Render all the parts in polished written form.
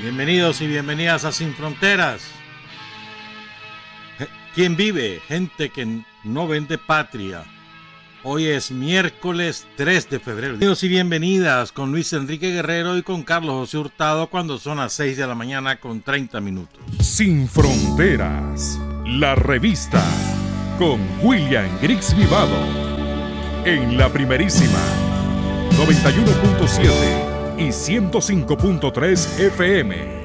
Bienvenidos y bienvenidas a Sin Fronteras. ¿Quién vive? Gente que no vende patria. Hoy es miércoles 3 de febrero. Bienvenidos y bienvenidas con Luis Enrique Guerrero y con Carlos José Hurtado cuando son las 6 de la mañana con 30 minutos. Sin Fronteras, la revista con William Griggs Vivado en la primerísima 91.7 y 105.3 FM.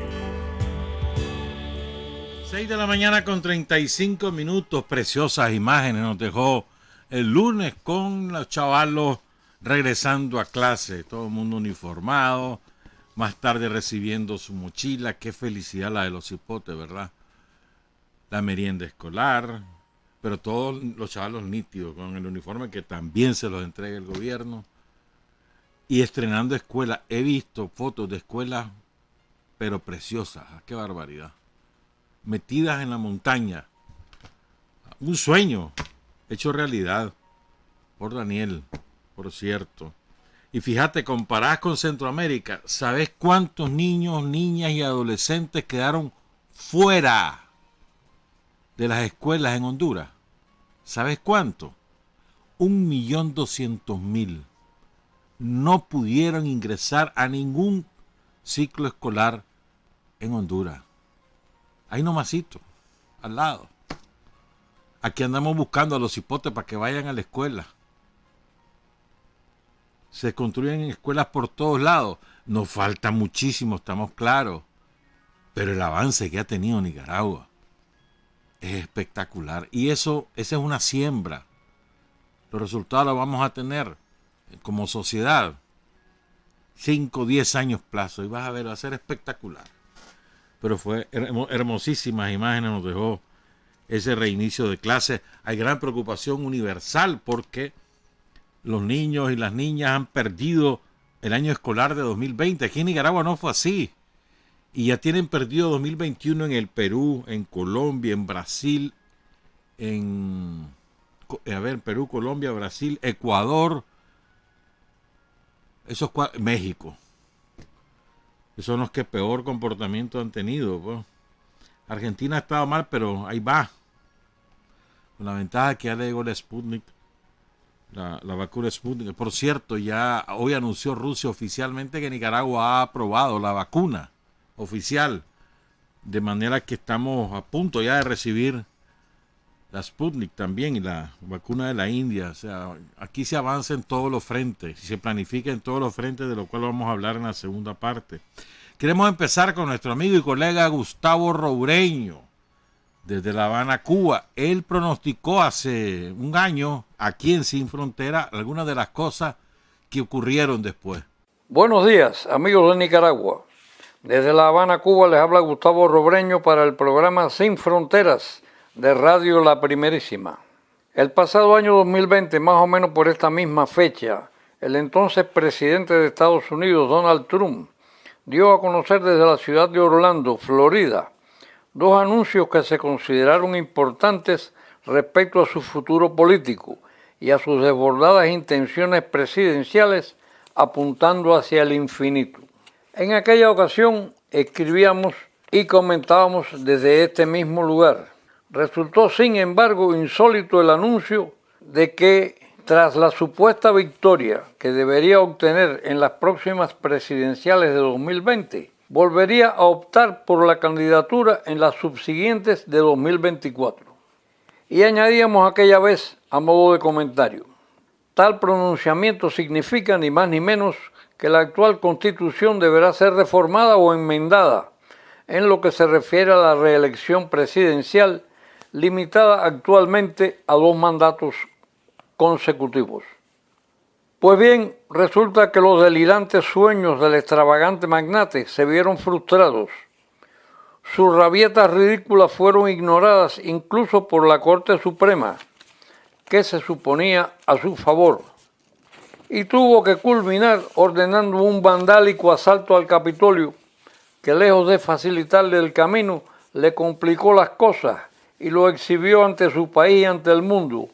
6 de la mañana con 35 minutos. Preciosas imágenes nos dejó el lunes con los chavalos regresando a clase. Todo el mundo uniformado. Más tarde recibiendo su mochila. Qué felicidad la de los hipotes, ¿verdad? La merienda escolar. Pero todos los chavalos nítidos con el uniforme que también se los entrega el gobierno. Y estrenando escuela. He visto fotos de escuelas, pero preciosas. ¡Qué barbaridad! Metidas en la montaña. Un sueño hecho realidad. Por Daniel, por cierto. Y fíjate, comparadas con Centroamérica, ¿sabes cuántos niños, niñas y adolescentes quedaron fuera de las escuelas en Honduras? ¿Sabes cuánto? 1.200.000. No pudieron ingresar a ningún ciclo escolar en Honduras. Ahí nomasito, al lado. Aquí andamos buscando a los hipotes para que vayan a la escuela. Se construyen escuelas por todos lados. Nos falta muchísimo, estamos claros. Pero el avance que ha tenido Nicaragua es espectacular. Y esa es una siembra. Los resultados los vamos a tener como sociedad 5 o 10 años plazo y vas a ver, va a ser espectacular. Pero fue hermosísimas imágenes nos dejó ese reinicio de clase. Hay gran preocupación universal porque los niños y las niñas han perdido el año escolar de 2020. Aquí en Nicaragua no fue así y ya tienen perdido 2021 en el Perú, en Colombia, en Brasil, Perú, Colombia, Brasil, Ecuador, México. Esos son los que peor comportamiento han tenido, pues. Argentina ha estado mal, pero ahí va. Con la ventaja que ya le llegó la Sputnik, la vacuna Sputnik. Por cierto, ya hoy anunció Rusia oficialmente que Nicaragua ha aprobado la vacuna oficial. De manera que estamos a punto ya de recibir la Sputnik también y la vacuna de la India. O sea, aquí se avanza en todos los frentes y se planifica en todos los frentes, de lo cual vamos a hablar en la segunda parte. Queremos empezar con nuestro amigo y colega Gustavo Roureño, desde La Habana, Cuba. Él pronosticó hace un año, aquí en Sin Frontera, algunas de las cosas que ocurrieron después. Buenos días, amigos de Nicaragua. Desde La Habana, Cuba, les habla Gustavo Roureño para el programa Sin Fronteras de Radio La Primerísima. El pasado año 2020, más o menos por esta misma fecha, el entonces presidente de Estados Unidos, Donald Trump, dio a conocer desde la ciudad de Orlando, Florida, dos anuncios que se consideraron importantes respecto a su futuro político y a sus desbordadas intenciones presidenciales apuntando hacia el infinito. En aquella ocasión escribíamos y comentábamos desde este mismo lugar. Resultó, sin embargo, insólito el anuncio de que, tras la supuesta victoria que debería obtener en las próximas presidenciales de 2020, volvería a optar por la candidatura en las subsiguientes de 2024. Y añadíamos aquella vez, a modo de comentario, tal pronunciamiento significa ni más ni menos que la actual Constitución deberá ser reformada o enmendada en lo que se refiere a la reelección presidencial, limitada actualmente a 2 mandatos consecutivos. Pues bien, resulta que los delirantes sueños del extravagante magnate se vieron frustrados. Sus rabietas ridículas fueron ignoradas incluso por la Corte Suprema, que se suponía a su favor, y tuvo que culminar ordenando un vandálico asalto al Capitolio, que lejos de facilitarle el camino, le complicó las cosas y lo exhibió ante su país y ante el mundo,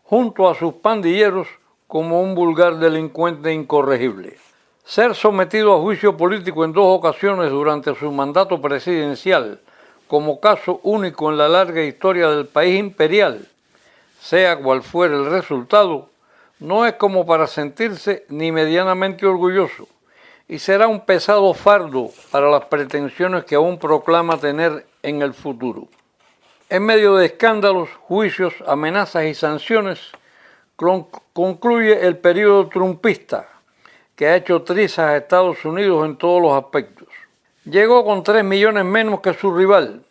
junto a sus pandilleros, como un vulgar delincuente incorregible. Ser sometido a juicio político en 2 ocasiones durante su mandato presidencial, como caso único en la larga historia del país imperial, sea cual fuera el resultado, no es como para sentirse ni medianamente orgulloso, y será un pesado fardo para las pretensiones que aún proclama tener en el futuro. En medio de escándalos, juicios, amenazas y sanciones, concluye el periodo trumpista, que ha hecho trizas a Estados Unidos en todos los aspectos. Llegó con 3 millones menos que su rival,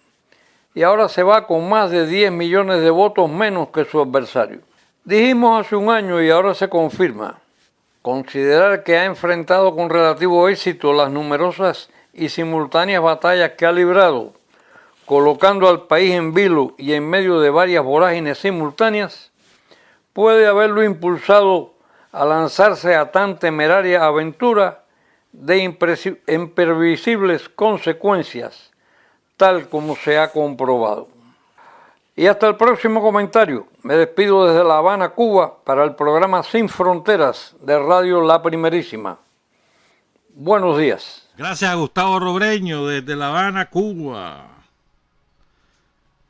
y ahora se va con más de 10 millones de votos menos que su adversario. Dijimos hace un año y ahora se confirma. Considerar que ha enfrentado con relativo éxito las numerosas y simultáneas batallas que ha librado, colocando al país en vilo y en medio de varias vorágines simultáneas, puede haberlo impulsado a lanzarse a tan temeraria aventura de imprevisibles consecuencias, tal como se ha comprobado. Y hasta el próximo comentario. Me despido desde La Habana, Cuba, para el programa Sin Fronteras de Radio La Primerísima. Buenos días. Gracias a Gustavo Robreño desde La Habana, Cuba.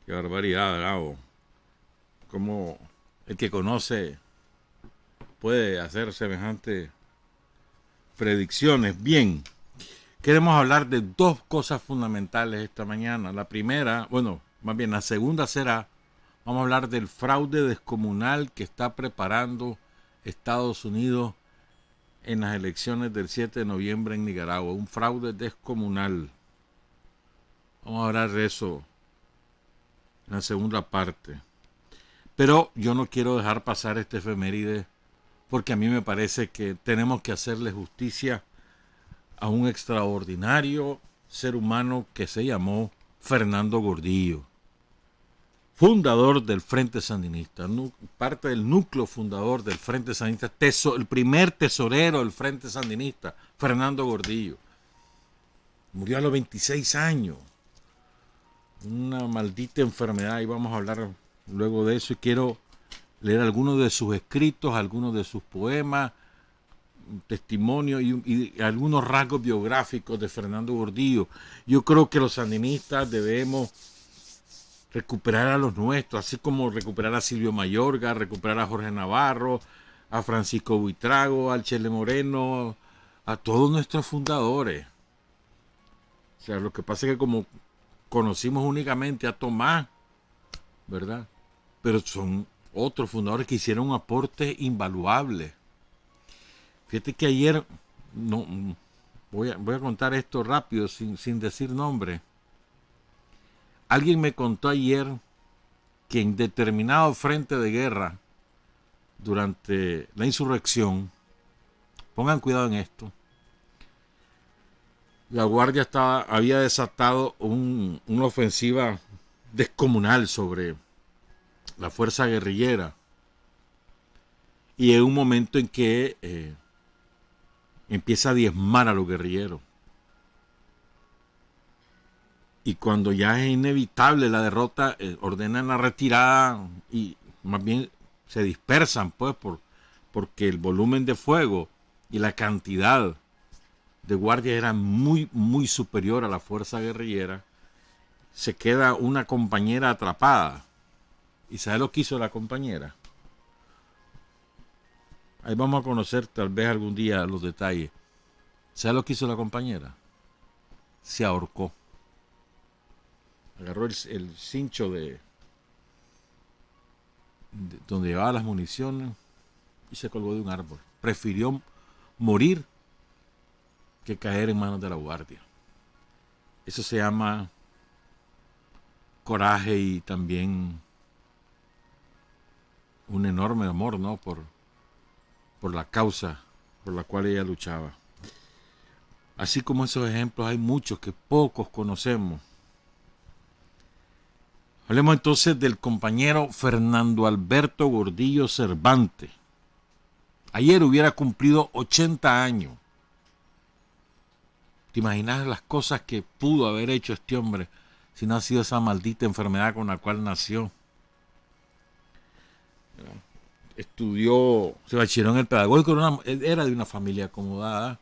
Qué barbaridad, Bravo. Cómo el que conoce puede hacer semejantes predicciones. Bien, queremos hablar de 2 cosas fundamentales esta mañana. La primera, más bien la segunda será, vamos a hablar del fraude descomunal que está preparando Estados Unidos en las elecciones del 7 de noviembre en Nicaragua. Un fraude descomunal. Vamos a hablar de eso en la segunda parte. Pero yo no quiero dejar pasar este efeméride porque a mí me parece que tenemos que hacerle justicia a un extraordinario ser humano que se llamó Fernando Gordillo, fundador del Frente Sandinista, parte del núcleo fundador del Frente Sandinista, el primer tesorero del Frente Sandinista, Fernando Gordillo. Murió a los 26 años, una maldita enfermedad, y vamos a hablar luego de eso, y quiero leer algunos de sus escritos, algunos de sus poemas, testimonios y algunos rasgos biográficos de Fernando Gordillo. Yo creo que los sandinistas debemos recuperar a los nuestros, así como recuperar a Silvio Mayorga, recuperar a Jorge Navarro, a Francisco Buitrago, al Chele Moreno, a todos nuestros fundadores. O sea, lo que pasa es que como conocimos únicamente a Tomás, ¿verdad? Pero son otros fundadores que hicieron un aporte invaluable. Fíjate que ayer, voy a contar esto rápido, sin decir nombre. Alguien me contó ayer que en determinado frente de guerra, durante la insurrección, pongan cuidado en esto, la Guardia había desatado una ofensiva descomunal sobre la fuerza guerrillera. Y en un momento en que empieza a diezmar a los guerrilleros. Y cuando ya es inevitable la derrota, ordenan la retirada y más bien se dispersan, pues, porque el volumen de fuego y la cantidad de guardias era muy, muy superior a la fuerza guerrillera. Se queda una compañera atrapada. ¿Y sabe lo que hizo la compañera? Ahí vamos a conocer tal vez algún día los detalles. ¿Sabe lo que hizo la compañera? Se ahorcó. Agarró el cincho de donde llevaba las municiones y se colgó de un árbol. Prefirió morir que caer en manos de la Guardia. Eso se llama coraje y también un enorme amor, ¿no? Por la causa por la cual ella luchaba. Así como esos ejemplos hay muchos que pocos conocemos. Hablemos entonces del compañero Fernando Alberto Gordillo Cervantes. Ayer hubiera cumplido 80 años. ¿Te imaginas las cosas que pudo haber hecho este hombre si no ha sido esa maldita enfermedad con la cual nació? Estudió, se bachillerato en el pedagógico, era de una familia acomodada.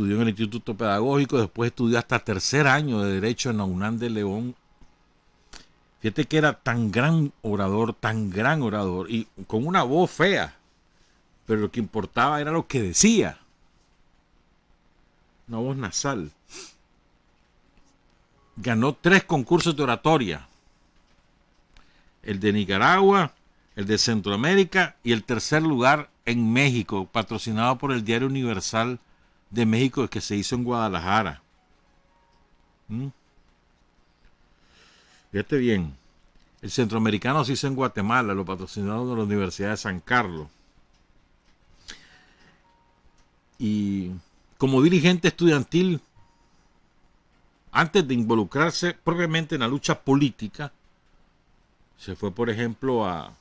estudió en el Instituto Pedagógico, después estudió hasta tercer año de Derecho en la UNAM de León. Fíjate que era tan gran orador, y con una voz fea, pero lo que importaba era lo que decía. Una voz nasal. Ganó 3 concursos de oratoria. El de Nicaragua, el de Centroamérica y el tercer lugar en México, patrocinado por el Diario Universal de México, que se hizo en Guadalajara. Fíjate bien, el centroamericano se hizo en Guatemala, lo patrocinaron de la Universidad de San Carlos. Y como dirigente estudiantil, antes de involucrarse propiamente en la lucha política, se fue, por ejemplo, a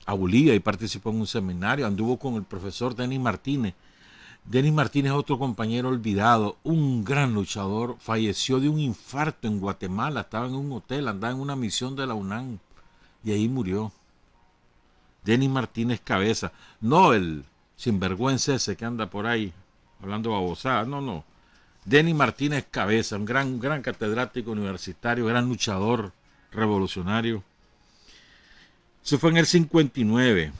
Bolivia y participó en un seminario, anduvo con el profesor Denis Martínez. Denis Martínez, otro compañero olvidado, un gran luchador, falleció de un infarto en Guatemala, estaba en un hotel, andaba en una misión de la UNAM y ahí murió. Denis Martínez Cabeza, no el sinvergüenza ese que anda por ahí hablando babosada, no. Denis Martínez Cabeza, un gran catedrático universitario, gran luchador revolucionario. Eso fue en el 59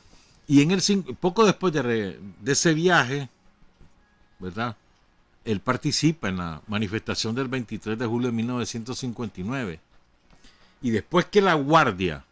y poco después de ese viaje, ¿verdad? Él participa en la manifestación del 23 de julio de 1959. Y después que la Guardia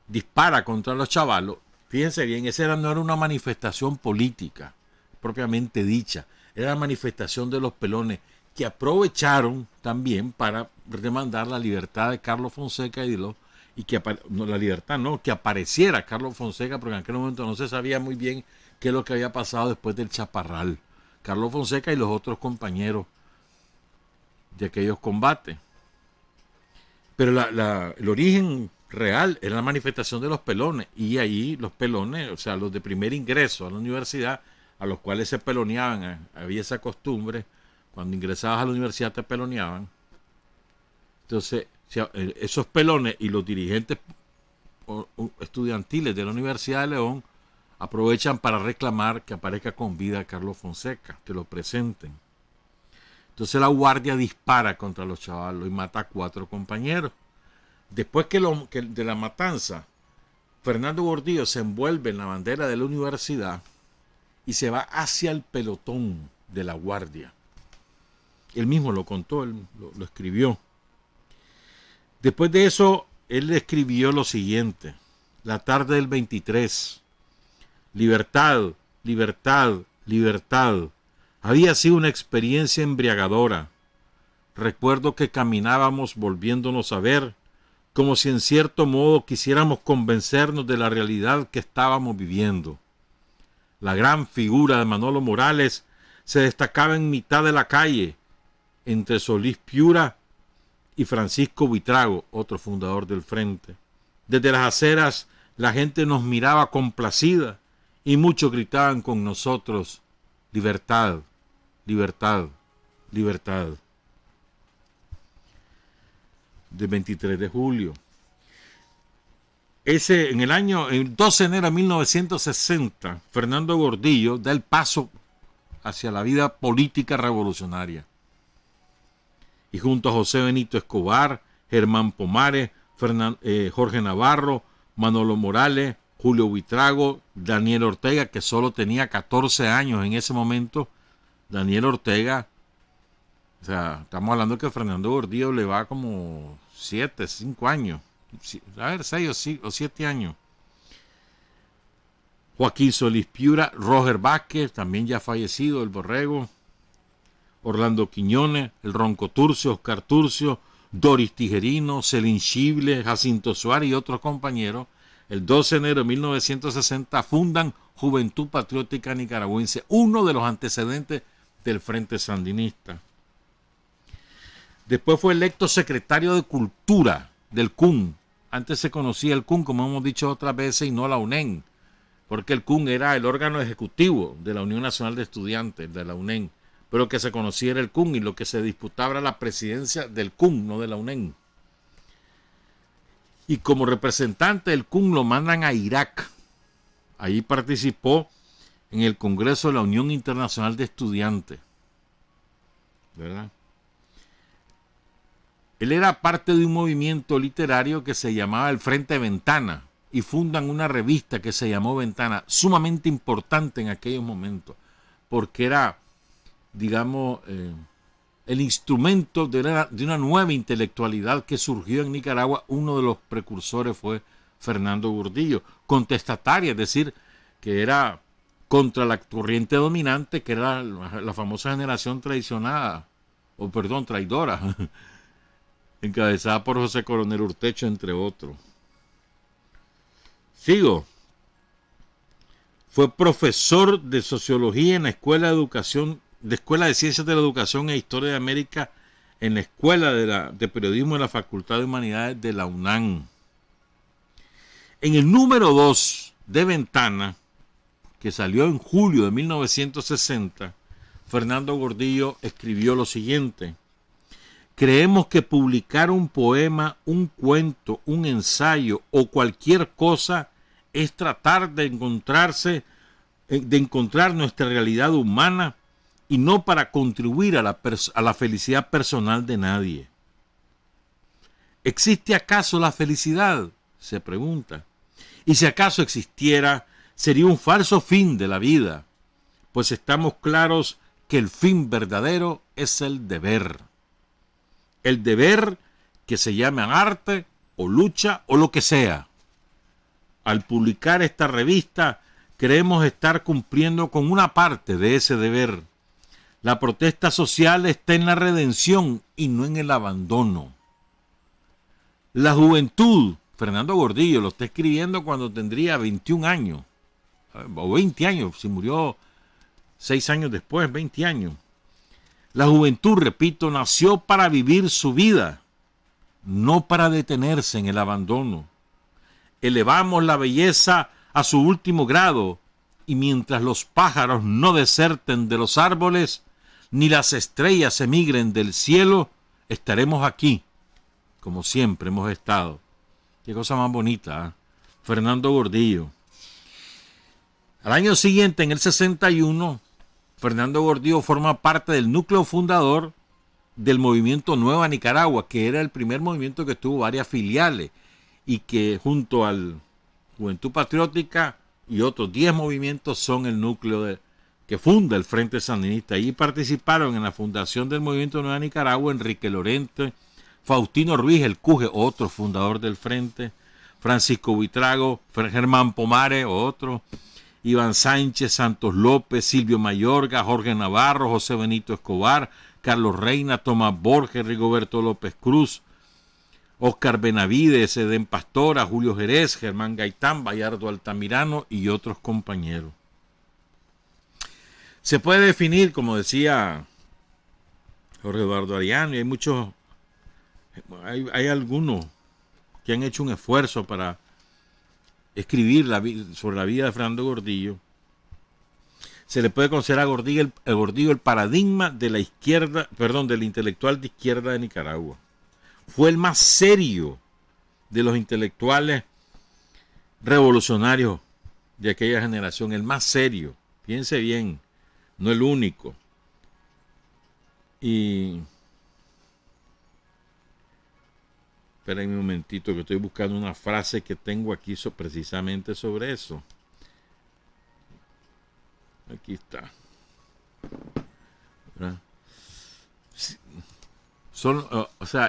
dispara contra los chavalos, fíjense bien, no era una manifestación política propiamente dicha, era la manifestación de los pelones, que aprovecharon también para demandar la libertad de Carlos Fonseca y que apareciera Carlos Fonseca, porque en aquel momento no se sabía muy bien qué es lo que había pasado después del Chaparral. Carlos Fonseca y los otros compañeros de aquellos combates. Pero el origen real era la manifestación de los pelones, y ahí los pelones, o sea, los de primer ingreso a la universidad, a los cuales se peloneaban, había esa costumbre, cuando ingresabas a la universidad te peloneaban. Entonces, esos pelones y los dirigentes estudiantiles de la Universidad de León aprovechan para reclamar que aparezca con vida Carlos Fonseca, que lo presenten. Entonces la Guardia dispara contra los chavalos y mata a 4 compañeros. Después que de la matanza, Fernando Gordillo se envuelve en la bandera de la universidad y se va hacia el pelotón de la Guardia. Él mismo lo contó, él lo escribió. Después de eso, él escribió lo siguiente: la tarde del 23, libertad, libertad, libertad. Había sido una experiencia embriagadora. Recuerdo que caminábamos volviéndonos a ver, como si en cierto modo quisiéramos convencernos de la realidad que estábamos viviendo. La gran figura de Manolo Morales se destacaba en mitad de la calle, entre Solís Piura y Francisco Buitrago, otro fundador del Frente. Desde las aceras la gente nos miraba complacida y muchos gritaban con nosotros: libertad, libertad, libertad. Del 23 de julio. El 12 de enero de 1960, Fernando Gordillo da el paso hacia la vida política revolucionaria. Y junto a José Benito Escobar, Germán Pomares, Jorge Navarro, Manolo Morales, Julio Buitrago, Daniel Ortega, que solo tenía 14 años en ese momento. Daniel Ortega, o sea, estamos hablando que Fernando Gordillo le va como 5 años. A ver, 6 o 7 años. Joaquín Solís Piura, Roger Vázquez, también ya fallecido, el Borrego, Orlando Quiñones, el Ronco Turcio, Oscar Turcio, Doris Tijerino, Celín Chible, Jacinto Suárez y otros compañeros, el 12 de enero de 1960 fundan Juventud Patriótica Nicaragüense, uno de los antecedentes del Frente Sandinista. Después fue electo secretario de Cultura del CUN. Antes se conocía el CUN, como hemos dicho otras veces, y no la UNEN, porque el CUN era el órgano ejecutivo de la Unión Nacional de Estudiantes, de la UNEN, pero que se conocía era el CUN, y lo que se disputaba era la presidencia del CUN, no de la UNEN. Y como representante del CUN lo mandan a Irak. Ahí participó en el Congreso de la Unión Internacional de Estudiantes, ¿verdad? Él era parte de un movimiento literario que se llamaba el Frente Ventana y fundan una revista que se llamó Ventana, sumamente importante en aquellos momentos, porque era, digamos, el instrumento de una nueva intelectualidad que surgió en Nicaragua. Uno de los precursores fue Fernando Gordillo, contestataria, es decir, que era contra la corriente dominante, que era la famosa generación traidora, encabezada por José Coronel Urtecho, entre otros. Sigo. Fue profesor de sociología en la Escuela de Ciencias de la Educación e Historia de América en la Escuela de Periodismo de la Facultad de Humanidades de la UNAM. En el número 2 de Ventana, que salió en julio de 1960, Fernando Gordillo escribió lo siguiente: creemos que publicar un poema, un cuento, un ensayo o cualquier cosa es tratar de encontrar nuestra realidad humana y no para contribuir a la felicidad personal de nadie. ¿Existe acaso la felicidad?, se pregunta. Y si acaso existiera, sería un falso fin de la vida, pues estamos claros que el fin verdadero es el deber. El deber que se llame arte o lucha o lo que sea. Al publicar esta revista, creemos estar cumpliendo con una parte de ese deber. La protesta social está en la redención y no en el abandono. La juventud, Fernando Gordillo lo está escribiendo cuando tendría 21 años, o 20 años, si murió 6 años después, 20 años. La juventud, repito, nació para vivir su vida, no para detenerse en el abandono. Elevamos la belleza a su último grado, y mientras los pájaros no deserten de los árboles, ni las estrellas emigren del cielo, estaremos aquí, como siempre hemos estado. Qué cosa más bonita, ¿eh? Fernando Gordillo. Al año siguiente, en el 61, Fernando Gordillo forma parte del núcleo fundador del movimiento Nueva Nicaragua, que era el primer movimiento que tuvo varias filiales y que junto al Juventud Patriótica y otros 10 movimientos son el núcleo que funda el Frente Sandinista. Allí participaron en la fundación del movimiento Nueva Nicaragua Enrique Lorente, Faustino Ruiz, el Cuje, otro fundador del Frente, Francisco Buitrago, Germán Pomares, otro, Iván Sánchez, Santos López, Silvio Mayorga, Jorge Navarro, José Benito Escobar, Carlos Reina, Tomás Borges, Rigoberto López Cruz, Óscar Benavides, Edén Pastora, Julio Jerez, Germán Gaitán, Bayardo Altamirano y otros compañeros. Se puede definir, como decía Jorge Eduardo Ariano, y hay algunos que han hecho un esfuerzo para escribir sobre la vida de Fernando Gordillo. Se le puede considerar a Gordillo el paradigma de la izquierda, del intelectual de izquierda de Nicaragua. Fue el más serio de los intelectuales revolucionarios de aquella generación, el más serio. Piense bien, no el único. Y esperen un momentito que estoy buscando una frase que tengo aquí precisamente sobre eso. Aquí está.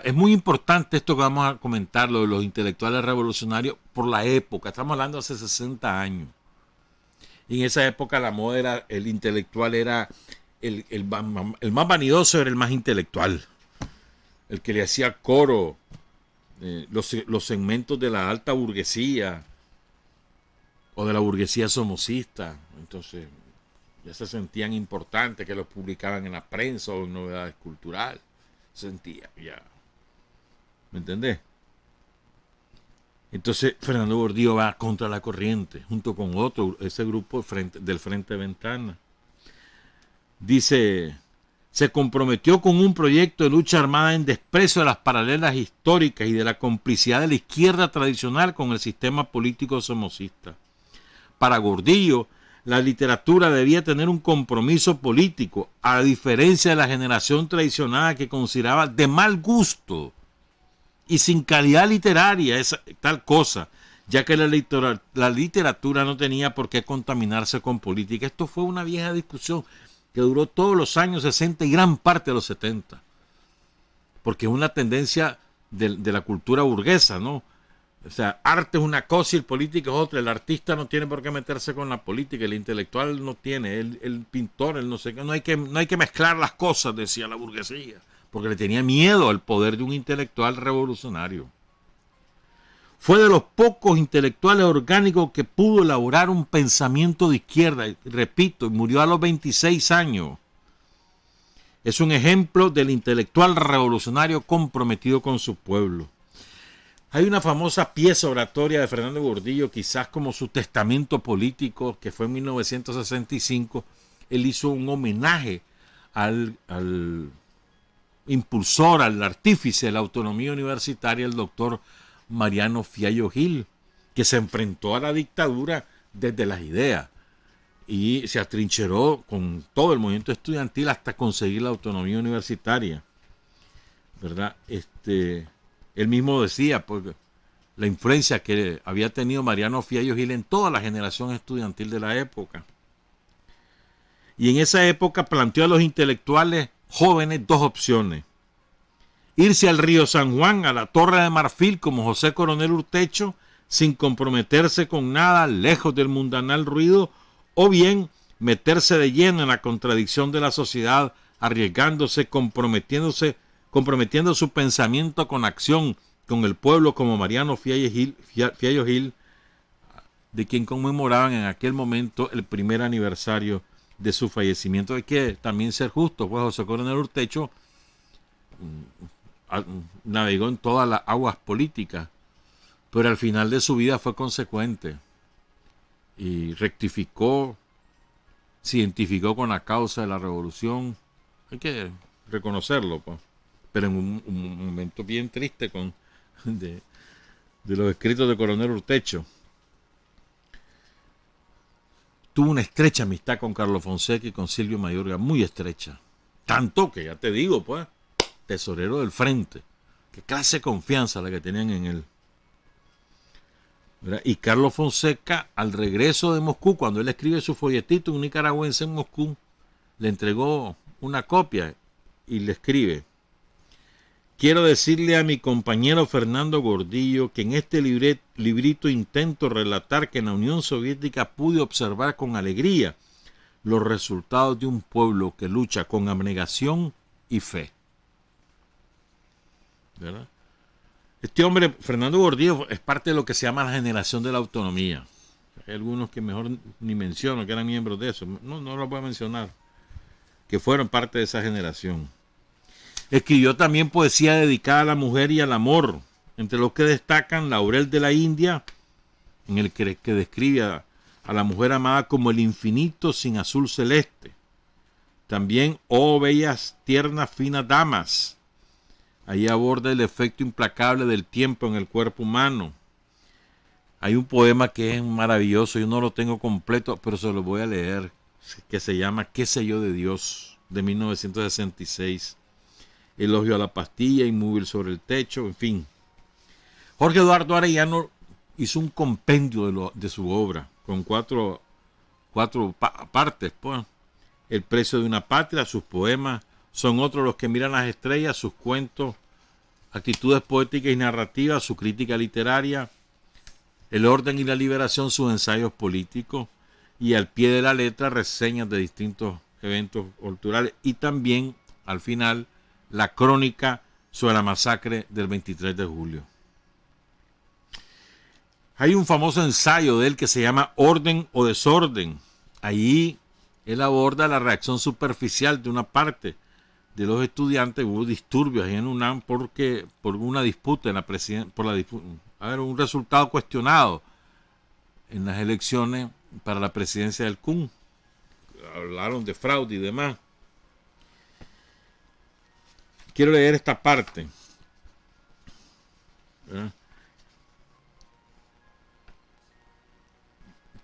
Es muy importante esto que vamos a comentar, lo de los intelectuales revolucionarios por la época. Estamos hablando hace 60 años. Y en esa época la moda era, el intelectual era, el más vanidoso era el más intelectual. El que le hacía coro, los segmentos de la alta burguesía o de la burguesía somocista. Entonces ya se sentían importantes, que los publicaban en la prensa o en Novedades Culturales. Sentía ya. ¿Me entendés? Entonces Fernando Gordillo va contra la corriente, junto con ese grupo del Frente Ventana. Dice, se comprometió con un proyecto de lucha armada en desprecio de las paralelas históricas y de la complicidad de la izquierda tradicional con el sistema político somocista. Para Gordillo, la literatura debía tener un compromiso político, a diferencia de la generación tradicional que consideraba de mal gusto y sin calidad literaria esa, tal cosa, ya que la literatura no tenía por qué contaminarse con política. Esto fue una vieja discusión que duró todos los años 60 y gran parte de los 70, porque es una tendencia de la cultura burguesa, ¿no? O sea, arte es una cosa y el política es otra. El artista no tiene por qué meterse con la política, el intelectual no tiene, el pintor, el no sé qué, no hay que mezclar las cosas, decía la burguesía, porque le tenía miedo al poder de un intelectual revolucionario. Fue de los pocos intelectuales orgánicos que pudo elaborar un pensamiento de izquierda, y repito, murió a los 26 años. Es un ejemplo del intelectual revolucionario comprometido con su pueblo. Hay una famosa pieza oratoria de Fernando Gordillo, quizás como su testamento político, que fue en 1965. Él hizo un homenaje al impulsor, al artífice de la autonomía universitaria, el doctor Mariano Fiallo Gil, que se enfrentó a la dictadura desde las ideas y se atrincheró con todo el movimiento estudiantil hasta conseguir la autonomía universitaria, ¿verdad? Él mismo decía, pues, la influencia que había tenido Mariano Fiallo Gil en toda la generación estudiantil de la época. Y en esa época planteó a los intelectuales jóvenes dos opciones: irse al río San Juan, a la Torre de Marfil, como José Coronel Urtecho, sin comprometerse con nada, lejos del mundanal ruido, o bien meterse de lleno en la contradicción de la sociedad, arriesgándose, comprometiendo su pensamiento con acción, con el pueblo, como Mariano Fiallo Gil, de quien conmemoraban en aquel momento el primer aniversario de su fallecimiento. Hay que también ser justo, pues José Coronel Urtecho navegó en todas las aguas políticas, pero al final de su vida fue consecuente y rectificó, se identificó con la causa de la revolución. Hay que reconocerlo, pues. Pero en un momento bien triste de los escritos de Coronel Urtecho. Tuvo una estrecha amistad con Carlos Fonseca y con Silvio Mayorga, muy estrecha. Tanto que, ya te digo, pues, tesorero del frente. Qué clase de confianza la que tenían en él, ¿verdad? Y Carlos Fonseca, al regreso de Moscú, cuando él escribe su folletito, un nicaragüense en Moscú, le entregó una copia y le escribe: quiero decirle a mi compañero Fernando Gordillo que en este librito intento relatar que en la Unión Soviética pude observar con alegría los resultados de un pueblo que lucha con abnegación y fe, ¿verdad? Este hombre, Fernando Gordillo, es parte de lo que se llama la generación de la autonomía. Hay algunos que mejor ni menciono, que eran miembros de eso. No los voy a mencionar, que fueron parte de esa generación. Escribió también poesía dedicada a la mujer y al amor, entre los que destacan Laurel de la India, en el que describe a la mujer amada como el infinito sin azul celeste. También Oh bellas, tiernas, finas damas. Ahí aborda el efecto implacable del tiempo en el cuerpo humano. Hay un poema que es maravilloso, yo no lo tengo completo, pero se lo voy a leer, que se llama ¿Qué sé yo de Dios?, de 1966. Elogio a la pastilla, Inmóvil sobre el techo, en fin. Jorge Eduardo Arellano hizo un compendio de su obra, con cuatro partes, pues. El precio de una patria, sus poemas, son otros los que miran las estrellas, sus cuentos, actitudes poéticas y narrativas, su crítica literaria, el orden y la liberación, sus ensayos políticos, y al pie de la letra reseñas de distintos eventos culturales, y también, al final, la crónica sobre la masacre del 23 de julio. Hay un famoso ensayo de él que se llama Orden o Desorden. Allí él aborda la reacción superficial de una parte de los estudiantes. Hubo disturbios en UNAM por una disputa en la presidencia, un resultado cuestionado en las elecciones para la presidencia del CUN. Hablaron de fraude y demás. Quiero leer esta parte.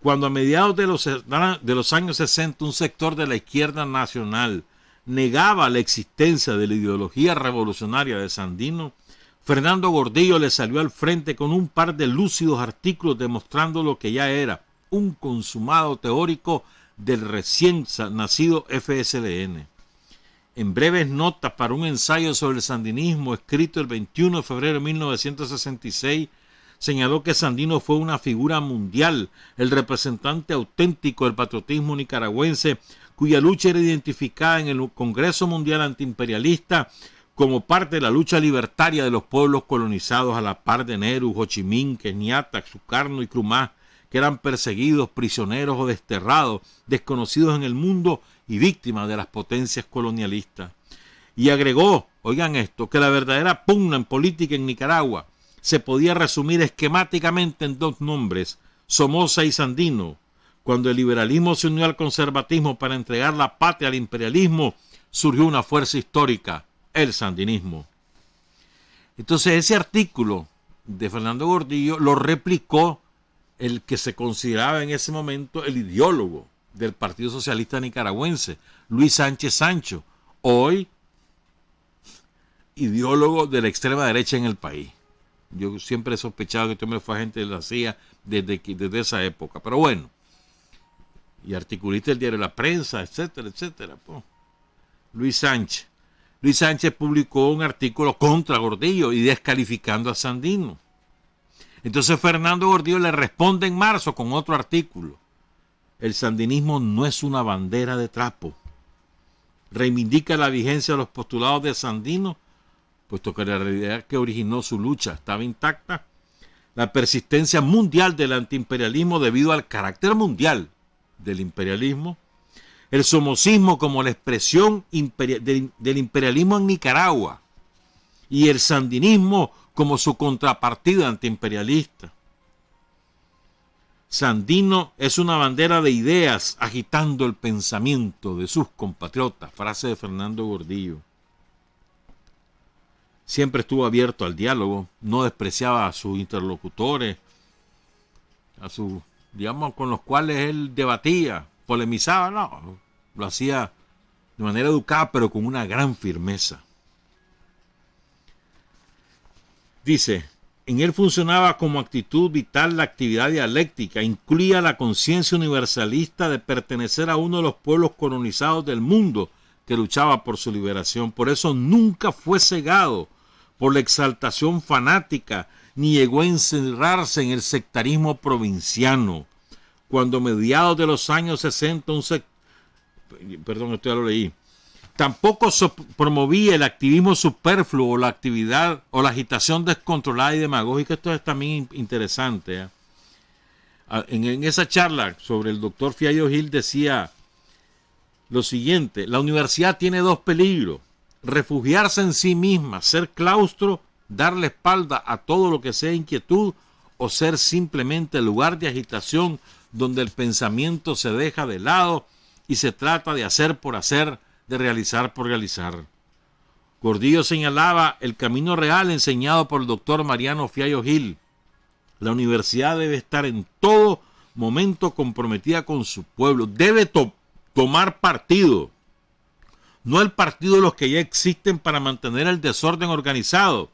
Cuando a mediados de los años 60 un sector de la izquierda nacional negaba la existencia de la ideología revolucionaria de Sandino, Fernando Gordillo le salió al frente con un par de lúcidos artículos demostrando lo que ya era un consumado teórico del recién nacido FSLN. En breves notas para un ensayo sobre el sandinismo escrito el 21 de febrero de 1966, señaló que Sandino fue una figura mundial, el representante auténtico del patriotismo nicaragüense, cuya lucha era identificada en el Congreso Mundial Antiimperialista como parte de la lucha libertaria de los pueblos colonizados a la par de Nehru, Ho Chi Minh, Kenyatta, Sukarno y Nkrumah, que eran perseguidos, prisioneros o desterrados, desconocidos en el mundo y víctimas de las potencias colonialistas. Y agregó, oigan esto, que la verdadera pugna en política en Nicaragua se podía resumir esquemáticamente en dos nombres, Somoza y Sandino. Cuando el liberalismo se unió al conservatismo para entregar la patria al imperialismo, surgió una fuerza histórica, el sandinismo. Entonces ese artículo de Fernando Gordillo lo replicó el que se consideraba en ese momento el ideólogo del Partido Socialista Nicaragüense, Luis Sánchez Sancho, hoy ideólogo de la extrema derecha en el país. Yo siempre he sospechado que este hombre fue agente de la CIA desde esa época, pero bueno, y articulista del diario La Prensa, etcétera, etcétera. Luis Sánchez publicó un artículo contra Gordillo y descalificando a Sandino. Entonces Fernando Gordillo le responde en marzo con otro artículo. El sandinismo no es una bandera de trapo. Reivindica la vigencia de los postulados de Sandino, puesto que la realidad que originó su lucha estaba intacta. La persistencia mundial del antiimperialismo debido al carácter mundial del imperialismo. El somocismo como la expresión del imperialismo en Nicaragua. Y el sandinismo como su contrapartida antiimperialista. Sandino es una bandera de ideas agitando el pensamiento de sus compatriotas, frase de Fernando Gordillo. Siempre estuvo abierto al diálogo, no despreciaba a sus interlocutores, digamos, con los cuales él debatía, polemizaba, no, lo hacía de manera educada, pero con una gran firmeza. Dice, en él funcionaba como actitud vital la actividad dialéctica, incluía la conciencia universalista de pertenecer a uno de los pueblos colonizados del mundo que luchaba por su liberación. Por eso nunca fue cegado por la exaltación fanática, ni llegó a encerrarse en el sectarismo provinciano. Cuando a mediados de los años 60 tampoco promovía el activismo superfluo o la actividad o la agitación descontrolada y demagógica. Esto es también interesante. En esa charla sobre el doctor Fiallo Gil decía lo siguiente: la universidad tiene dos peligros: refugiarse en sí misma, ser claustro, darle espalda a todo lo que sea inquietud, o ser simplemente el lugar de agitación donde el pensamiento se deja de lado y se trata de hacer por hacer, de realizar por realizar. Gordillo señalaba el camino real enseñado por el doctor Mariano Fiallo Gil. La universidad debe estar en todo momento comprometida con su pueblo, debe tomar partido, no el partido de los que ya existen para mantener el desorden organizado,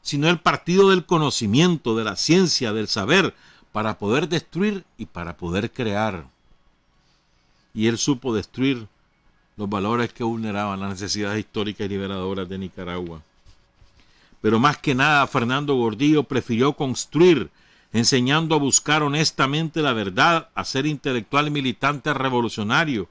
sino el partido del conocimiento, de la ciencia, del saber, para poder destruir y para poder crear. Y él supo destruir los valores que vulneraban las necesidades históricas y liberadoras de Nicaragua. Pero más que nada, Fernando Gordillo prefirió construir, enseñando a buscar honestamente la verdad, a ser intelectual y militante revolucionario.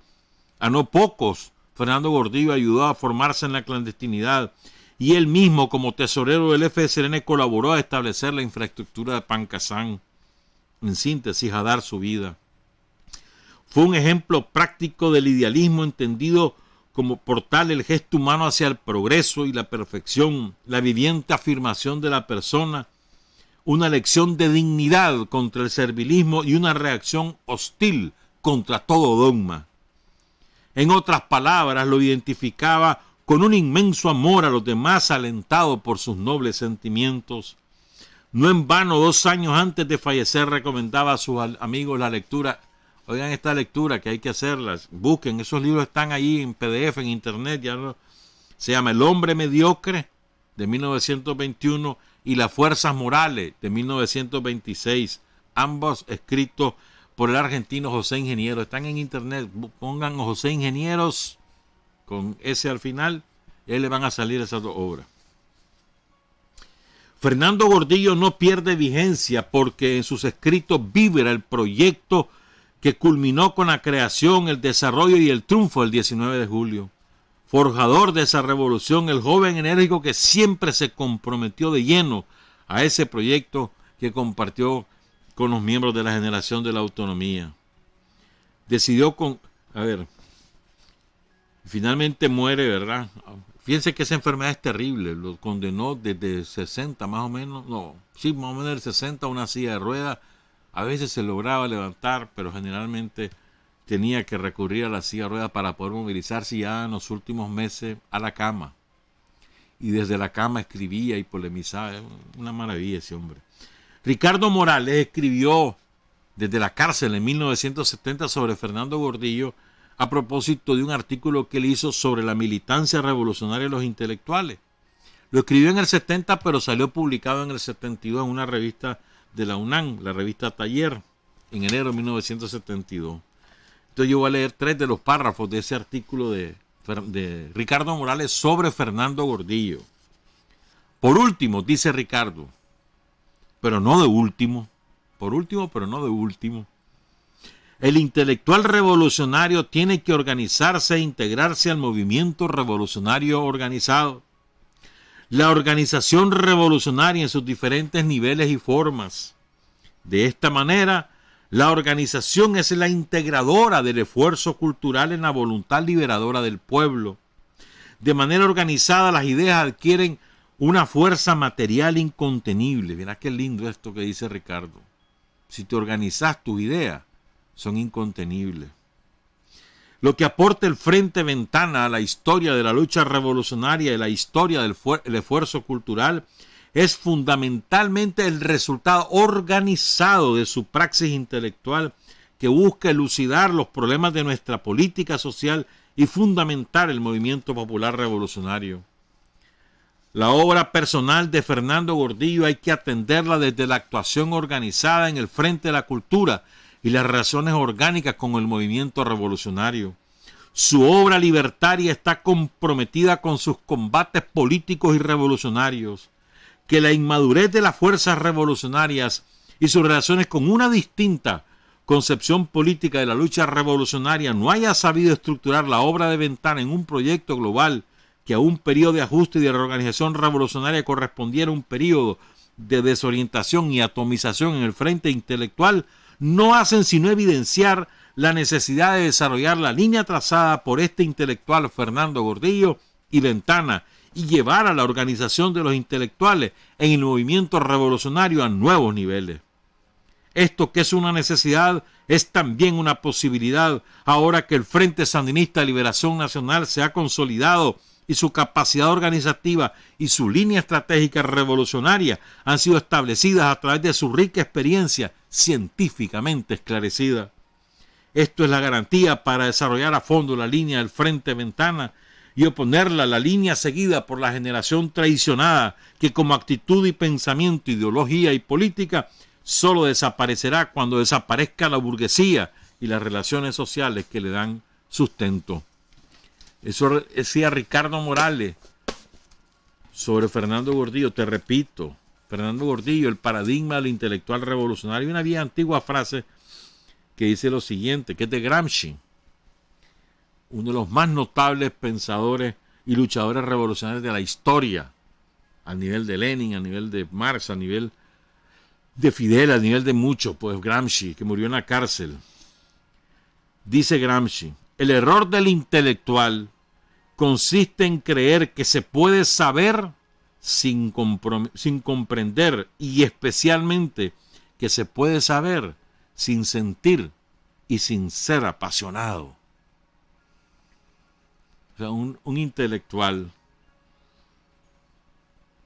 A no pocos, Fernando Gordillo ayudó a formarse en la clandestinidad, y él mismo, como tesorero del FSLN, colaboró a establecer la infraestructura de Pancasán. En síntesis, a dar su vida. Fue un ejemplo práctico del idealismo, entendido como por tal el gesto humano hacia el progreso y la perfección, la viviente afirmación de la persona, una lección de dignidad contra el servilismo y una reacción hostil contra todo dogma. En otras palabras, lo identificaba con un inmenso amor a los demás, alentado por sus nobles sentimientos. No en vano, 2 años antes de fallecer, recomendaba a sus amigos la lectura. Oigan esta lectura que hay que hacerlas. Busquen, esos libros están ahí en PDF, en internet. Se llama El hombre mediocre, de 1921, y Las fuerzas morales, de 1926. Ambos escritos por el argentino José Ingeniero. Están en internet. Pongan José Ingenieros con S al final, y ahí le van a salir esas 2 obras. Fernando Gordillo no pierde vigencia porque en sus escritos vibra el proyecto que culminó con la creación, el desarrollo y el triunfo del 19 de julio. Forjador de esa revolución, el joven enérgico que siempre se comprometió de lleno a ese proyecto que compartió con los miembros de la generación de la autonomía. Finalmente muere, ¿verdad? Fíjense que esa enfermedad es terrible, lo condenó desde 60 más o menos, más o menos del 60 a una silla de ruedas. A veces se lograba levantar, pero generalmente tenía que recurrir a la silla de ruedas para poder movilizarse, ya en los últimos meses a la cama. Y desde la cama escribía y polemizaba, una maravilla ese hombre. Ricardo Morales escribió desde la cárcel en 1970 sobre Fernando Gordillo, a propósito de un artículo que él hizo sobre la militancia revolucionaria de los intelectuales. Lo escribió en el 70, pero salió publicado en el 72 en una revista de la UNAM, la revista Taller, en enero de 1972. Entonces yo voy a leer 3 de los párrafos de ese artículo de Ricardo Morales sobre Fernando Gordillo. Por último, dice Ricardo, pero no de último, el intelectual revolucionario tiene que organizarse e integrarse al movimiento revolucionario organizado. La organización revolucionaria en sus diferentes niveles y formas. De esta manera, la organización es la integradora del esfuerzo cultural en la voluntad liberadora del pueblo. De manera organizada, las ideas adquieren una fuerza material incontenible. Mirá qué lindo esto que dice Ricardo. Si te organizas, tus ideas son incontenibles. Lo que aporta el Frente Ventana a la historia de la lucha revolucionaria y la historia del esfuerzo cultural es fundamentalmente el resultado organizado de su praxis intelectual que busca elucidar los problemas de nuestra política social y fundamentar el movimiento popular revolucionario. La obra personal de Fernando Gordillo hay que atenderla desde la actuación organizada en el Frente de la Cultura y las relaciones orgánicas con el movimiento revolucionario. Su obra libertaria está comprometida con sus combates políticos y revolucionarios. Que la inmadurez de las fuerzas revolucionarias y sus relaciones con una distinta concepción política de la lucha revolucionaria no haya sabido estructurar la obra de Ventana en un proyecto global que a un periodo de ajuste y de reorganización revolucionaria correspondiera a un periodo de desorientación y atomización en el frente intelectual, no hacen sino evidenciar la necesidad de desarrollar la línea trazada por este intelectual Fernando Gordillo y Ventana y llevar a la organización de los intelectuales en el movimiento revolucionario a nuevos niveles. Esto, que es una necesidad, es también una posibilidad ahora que el Frente Sandinista de Liberación Nacional se ha consolidado y su capacidad organizativa y su línea estratégica revolucionaria han sido establecidas a través de su rica experiencia científicamente esclarecida. Esto es la garantía para desarrollar a fondo la línea del Frente Ventana y oponerla a la línea seguida por la generación traicionada que como actitud y pensamiento, ideología y política solo desaparecerá cuando desaparezca la burguesía y las relaciones sociales que le dan sustento. Eso decía Ricardo Morales sobre Fernando Gordillo. Te repito, Fernando Gordillo, el paradigma del intelectual revolucionario. Una vieja antigua frase que dice lo siguiente, que es de Gramsci, uno de los más notables pensadores y luchadores revolucionarios de la historia, al nivel de Lenin, al nivel de Marx, al nivel de Fidel, al nivel de muchos, pues Gramsci, que murió en la cárcel. Dice Gramsci, el error del intelectual consiste en creer que se puede saber sin comprender y especialmente que se puede saber sin sentir y sin ser apasionado. O sea, un intelectual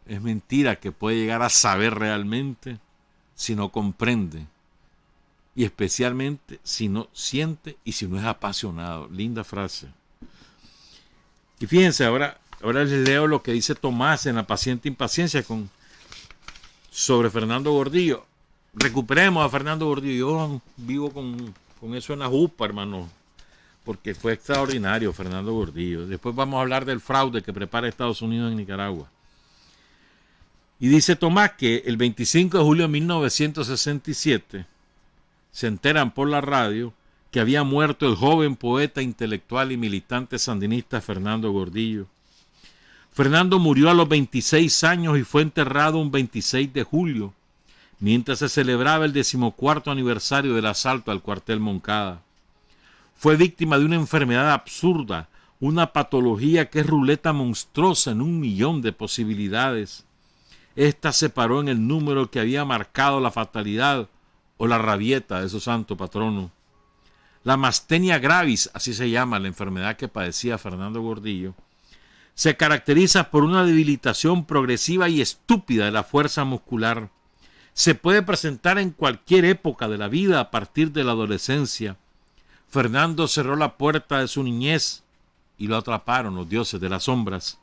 es mentira que puede llegar a saber realmente si no comprende. Y especialmente si no siente y si no es apasionado. Linda frase. Y fíjense, ahora les leo lo que dice Tomás en La paciente impaciencia sobre Fernando Gordillo. Recuperemos a Fernando Gordillo. Yo vivo con eso en la jupa, hermano, porque fue extraordinario Fernando Gordillo. Después vamos a hablar del fraude que prepara Estados Unidos en Nicaragua. Y dice Tomás que el 25 de julio de 1967 se enteran por la radio que había muerto el joven poeta, intelectual y militante sandinista Fernando Gordillo. Fernando murió a los 26 años y fue enterrado un 26 de julio, mientras se celebraba el 14º aniversario del asalto al cuartel Moncada. Fue víctima de una enfermedad absurda, una patología que es ruleta monstruosa en 1.000.000 de posibilidades. Esta se paró en el número que había marcado la fatalidad o la rabieta de su santo patrono. La mastenia gravis, así se llama la enfermedad que padecía Fernando Gordillo, se caracteriza por una debilitación progresiva y estúpida de la fuerza muscular. Se puede presentar en cualquier época de la vida a partir de la adolescencia. Fernando cerró la puerta de su niñez y lo atraparon los dioses de las sombras.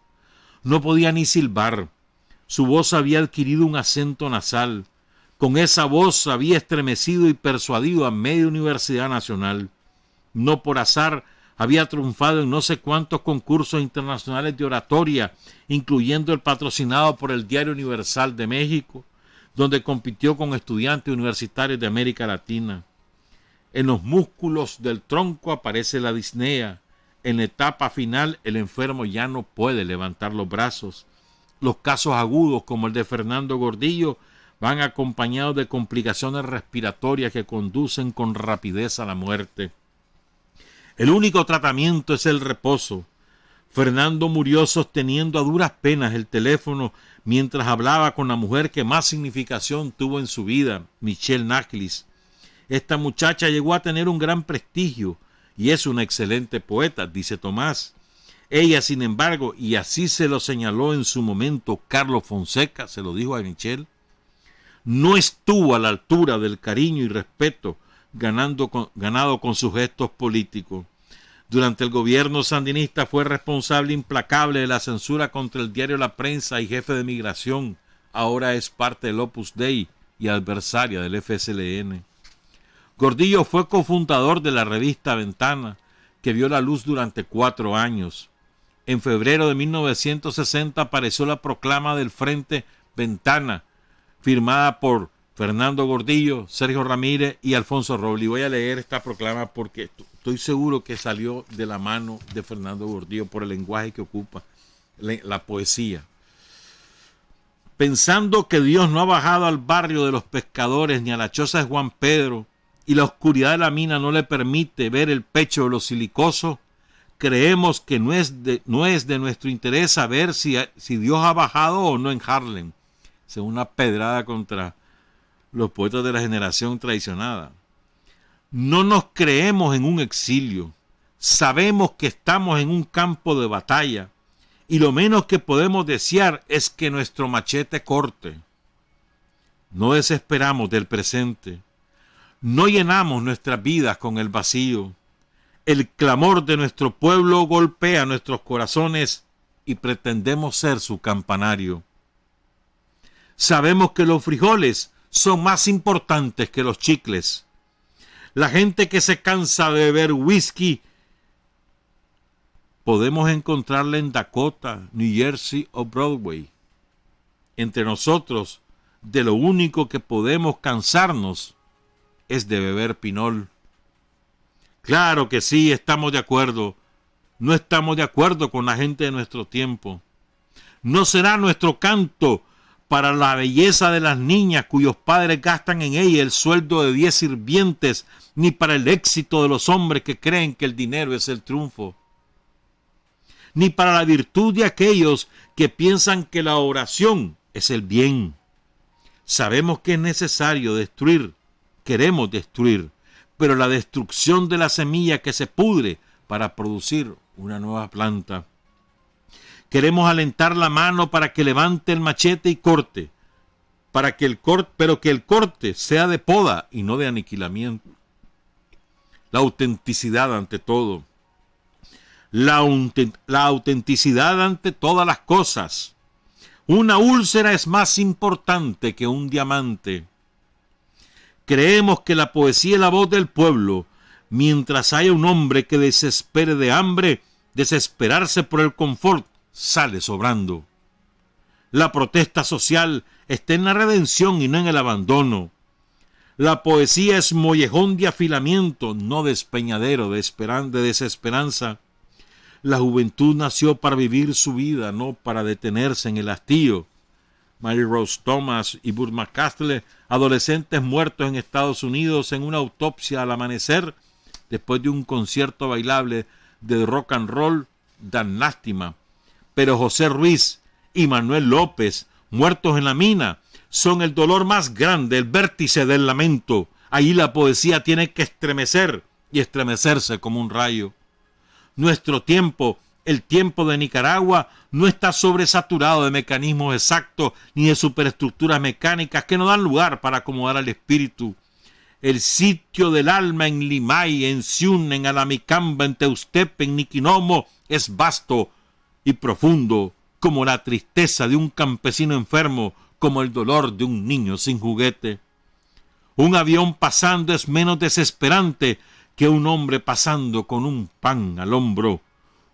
No podía ni silbar. Su voz había adquirido un acento nasal. Con esa voz había estremecido y persuadido a media universidad nacional. No por azar había triunfado en no sé cuántos concursos internacionales de oratoria, incluyendo el patrocinado por el Diario Universal de México, donde compitió con estudiantes universitarios de América Latina. En los músculos del tronco aparece la disnea. En la etapa final, el enfermo ya no puede levantar los brazos. Los casos agudos, como el de Fernando Gordillo, van acompañados de complicaciones respiratorias que conducen con rapidez a la muerte. El único tratamiento es el reposo. Fernando murió sosteniendo a duras penas el teléfono mientras hablaba con la mujer que más significación tuvo en su vida, Michelle Nachlis. Esta muchacha llegó a tener un gran prestigio y es una excelente poeta, dice Tomás. Ella, sin embargo, y así se lo señaló en su momento Carlos Fonseca, se lo dijo a Michelle, no estuvo a la altura del cariño y respeto ganado con sus gestos políticos. Durante el gobierno sandinista fue responsable implacable de la censura contra el diario La Prensa y jefe de migración. Ahora es parte del Opus Dei y adversaria del FSLN. Gordillo fue cofundador de la revista Ventana, que vio la luz durante 4 años. En febrero de 1960 apareció la proclama del Frente Ventana, firmada por Fernando Gordillo, Sergio Ramírez y Alfonso Robles. Voy a leer esta proclama porque estoy seguro que salió de la mano de Fernando Gordillo por el lenguaje que ocupa, la poesía. Pensando que Dios no ha bajado al barrio de los pescadores ni a la choza de Juan Pedro y la oscuridad de la mina no le permite ver el pecho de los silicosos, creemos que no es de nuestro interés saber si Dios ha bajado o no en Harlem. Es una pedrada contra los poetas de la generación traicionada. No nos creemos en un exilio. Sabemos que estamos en un campo de batalla y lo menos que podemos desear es que nuestro machete corte. No desesperamos del presente. No llenamos nuestras vidas con el vacío. El clamor de nuestro pueblo golpea nuestros corazones y pretendemos ser su campanario. Sabemos que los frijoles son más importantes que los chicles. La gente que se cansa de beber whisky podemos encontrarla en Dakota, New Jersey o Broadway. Entre nosotros, de lo único que podemos cansarnos es de beber pinol. Claro que sí, estamos de acuerdo. No estamos de acuerdo con la gente de nuestro tiempo. No será nuestro canto para la belleza de las niñas cuyos padres gastan en ella el sueldo de 10 sirvientes, ni para el éxito de los hombres que creen que el dinero es el triunfo, ni para la virtud de aquellos que piensan que la oración es el bien. Sabemos que es necesario destruir, queremos destruir, pero la destrucción de la semilla que se pudre para producir una nueva planta. Queremos alentar la mano para que levante el machete y corte, pero que el corte sea de poda y no de aniquilamiento. La autenticidad ante todo. La autenticidad ante todas las cosas. Una úlcera es más importante que un diamante. Creemos que la poesía es la voz del pueblo. Mientras haya un hombre que desespere de hambre, desesperarse por el confort sale sobrando. La protesta social está en la redención y no en el abandono. La poesía es mollejón de afilamiento, no despeñadero de desesperanza. La juventud nació para vivir su vida, no para detenerse en el hastío. Mary Rose Thomas y Burt McCasley, adolescentes muertos en Estados Unidos en una autopsia al amanecer, después de un concierto bailable de rock and roll, dan lástima. Pero José Ruiz y Manuel López, muertos en la mina, son el dolor más grande, el vértice del lamento. Ahí la poesía tiene que estremecer y estremecerse como un rayo. Nuestro tiempo, el tiempo de Nicaragua, no está sobresaturado de mecanismos exactos ni de superestructuras mecánicas que no dan lugar para acomodar al espíritu. El sitio del alma en Limay, en Ciún, en Alamicamba, en Teustepe, en Niquinomo, es vasto y profundo, como la tristeza de un campesino enfermo, como el dolor de un niño sin juguete. Un avión pasando es menos desesperante que un hombre pasando con un pan al hombro.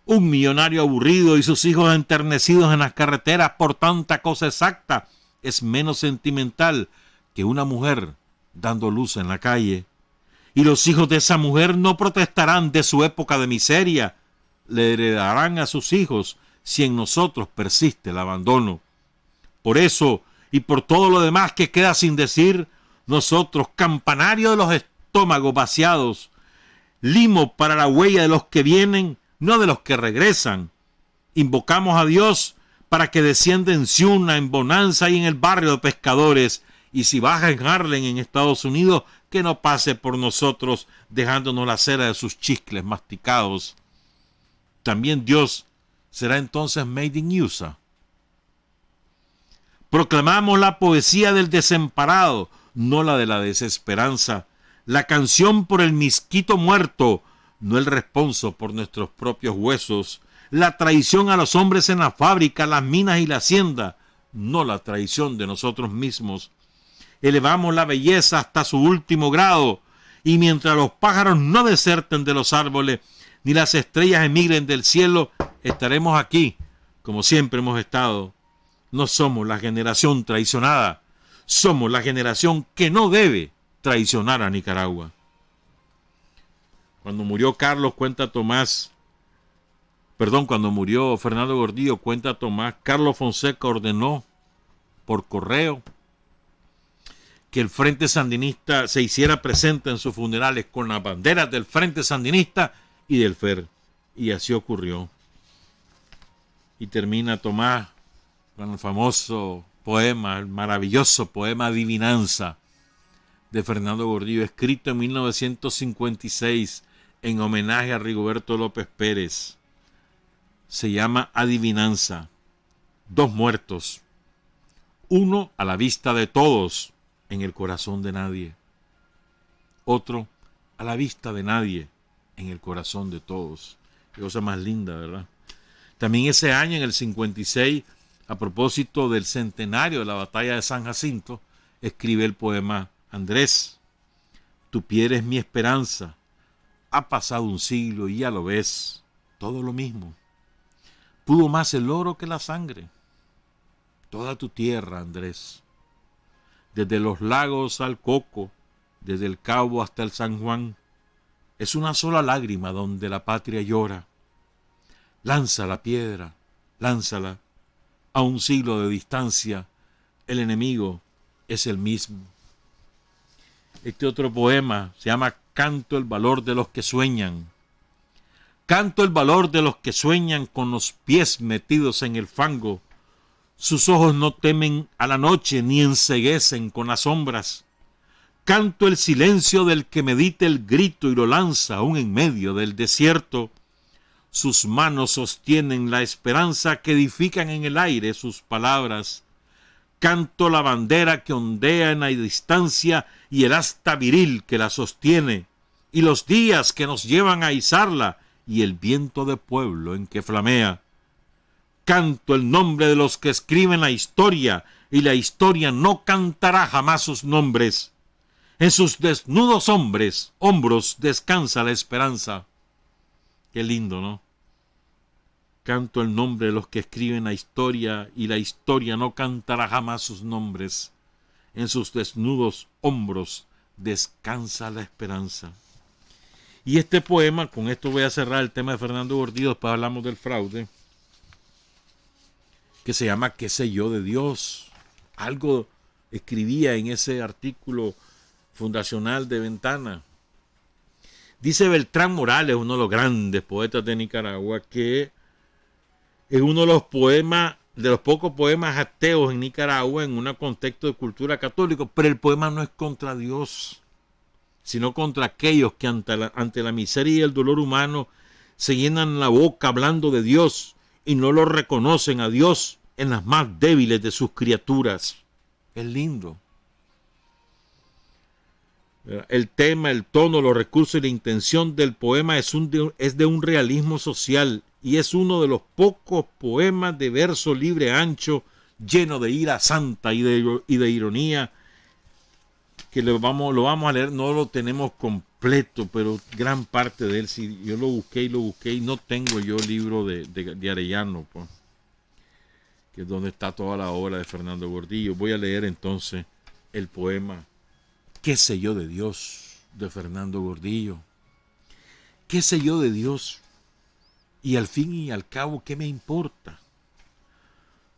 Un millonario aburrido y sus hijos enternecidos en las carreteras por tanta cosa exacta es menos sentimental que una mujer dando luz en la calle. Y los hijos de esa mujer no protestarán de su época de miseria, le heredarán a sus hijos si en nosotros persiste el abandono. Por eso, y por todo lo demás que queda sin decir, nosotros, campanario de los estómagos vaciados, limo para la huella de los que vienen, no de los que regresan, invocamos a Dios para que descienda en Ciuna, en Bonanza y en el barrio de pescadores, y si baja en Harlem, en Estados Unidos, que no pase por nosotros dejándonos la cera de sus chicles masticados. También Dios será entonces made in USA. Proclamamos la poesía del desamparado, no la de la desesperanza, la canción por el misquito muerto, no el responso por nuestros propios huesos, la traición a los hombres en la fábrica, las minas y la hacienda, no la traición de nosotros mismos. Elevamos la belleza hasta su último grado, y mientras los pájaros no deserten de los árboles, ni las estrellas emigren del cielo, estaremos aquí, como siempre hemos estado. No somos la generación traicionada, somos la generación que no debe traicionar a Nicaragua. Cuando murió Fernando Gordillo, cuenta Tomás, Carlos Fonseca ordenó por correo que el Frente Sandinista se hiciera presente en sus funerales con las banderas del Frente Sandinista y del FER. Y así ocurrió. Y termina Tomás con el famoso poema, el maravilloso poema Adivinanza de Fernando Gordillo, escrito en 1956 en homenaje a Rigoberto López Pérez. Se llama Adivinanza. 2 muertos. Uno a la vista de todos, en el corazón de nadie. Otro a la vista de nadie, en el corazón de todos. Qué cosa más linda, ¿verdad? También ese año, en el 56, a propósito del centenario de la batalla de San Jacinto, escribe el poema Andrés, tu pie eres mi esperanza. Ha pasado un siglo y ya lo ves, todo lo mismo. Pudo más el oro que la sangre. Toda tu tierra, Andrés. Desde los lagos al Coco, desde el Cabo hasta el San Juan, es una sola lágrima donde la patria llora. Lanza la piedra, lánzala. A un siglo de distancia, el enemigo es el mismo. Este otro poema se llama Canto el valor de los que sueñan. Canto el valor de los que sueñan con los pies metidos en el fango. Sus ojos no temen a la noche ni enceguecen con las sombras. Canto el silencio del que medita el grito y lo lanza aún en medio del desierto. sus manos sostienen la esperanza que edifican en el aire sus palabras. Canto la bandera que ondea en la distancia y el asta viril que la sostiene, y los días que nos llevan a izarla y el viento de pueblo en que flamea. Canto el nombre de los que escriben la historia, y la historia no cantará jamás sus nombres. En sus desnudos hombros descansa la esperanza. Qué lindo, ¿no? Canto el nombre de los que escriben la historia, y la historia no cantará jamás sus nombres. En sus desnudos hombros descansa la esperanza. Y este poema, con esto voy a cerrar el tema de Fernando Gordillo, después hablamos del fraude, que se llama ¿Qué sé yo de Dios? Algo escribía en ese artículo fundacional de Ventana. Dice Beltrán Morales, uno de los grandes poetas de Nicaragua, que es uno de los poemas, de los pocos poemas ateos en Nicaragua en un contexto de cultura católica, pero el poema no es contra Dios, sino contra aquellos que ante la miseria y el dolor humano se llenan la boca hablando de Dios y no lo reconocen a Dios en las más débiles de sus criaturas. Es lindo. El tema, el tono, los recursos y la intención del poema es de un realismo social y es uno de los pocos poemas de verso libre ancho, lleno de ira santa y de ironía, que lo vamos a leer. No lo tenemos completo, pero gran parte de él, si yo lo busqué y no tengo yo el libro de Arellano, pues, que es donde está toda la obra de Fernando Gordillo. Voy a leer entonces el poema ¿Qué sé yo de Dios? De Fernando Gordillo. ¿Qué sé yo de Dios? Y al fin y al cabo, ¿qué me importa?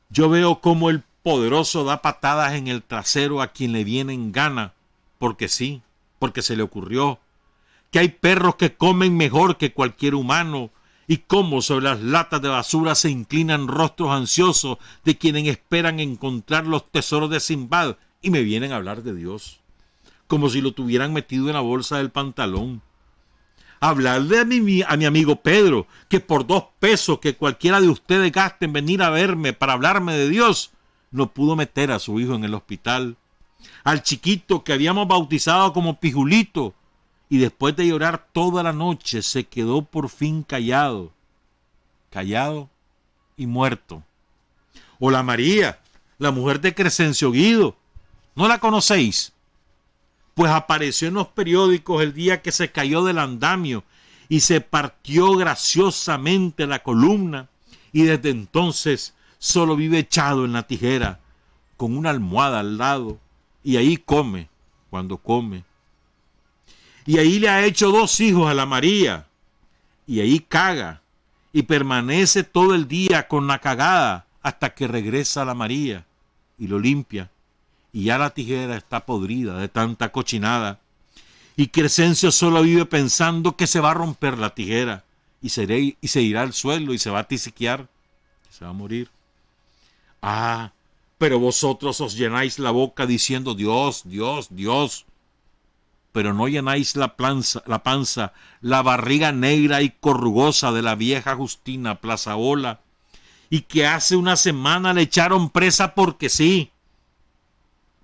Yo veo cómo el poderoso da patadas en el trasero a quien le viene en gana, porque sí, porque se le ocurrió, que hay perros que comen mejor que cualquier humano, y cómo sobre las latas de basura se inclinan rostros ansiosos de quienes esperan encontrar los tesoros de Simbad, y me vienen a hablar de Dios, como si lo tuvieran metido en la bolsa del pantalón. Hablarle a mi amigo Pedro, que por 2 pesos que cualquiera de ustedes gaste en venir a verme para hablarme de Dios, no pudo meter a su hijo en el hospital. Al chiquito que habíamos bautizado como Pijulito, y después de llorar toda la noche se quedó por fin callado y muerto. O la María, la mujer de Crescencio Guido, ¿no la conocéis? Pues apareció en los periódicos el día que se cayó del andamio y se partió graciosamente la columna, y desde entonces solo vive echado en la tijera, con una almohada al lado, y ahí come cuando come. Y ahí le ha hecho 2 hijos a la María, y ahí caga, y permanece todo el día con la cagada hasta que regresa la María y lo limpia. Y ya la tijera está podrida de tanta cochinada. Y Crescencio solo vive pensando que se va a romper la tijera y se irá al suelo y se va a tisiquear, se va a morir. Ah, pero vosotros os llenáis la boca diciendo Dios, Dios, Dios, pero no llenáis la panza, la barriga negra y corrugosa de la vieja Justina Plazaola, y que hace una semana le echaron presa porque sí,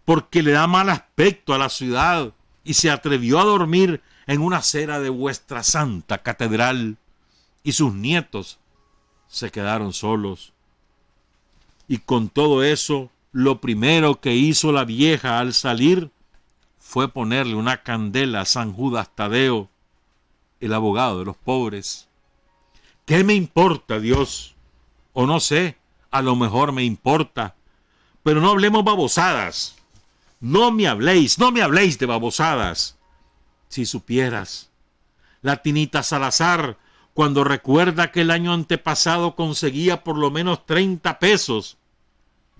porque le da mal aspecto a la ciudad y se atrevió a dormir en una acera de vuestra santa catedral, y sus nietos se quedaron solos. Y con todo eso, lo primero que hizo la vieja al salir fue ponerle una candela a San Judas Tadeo, el abogado de los pobres. ¿Qué me importa, Dios? O no sé, a lo mejor me importa, pero no hablemos babosadas. No me habléis de babosadas. Si supieras, la Tinita Salazar, cuando recuerda que el año antepasado conseguía por lo menos 30 pesos,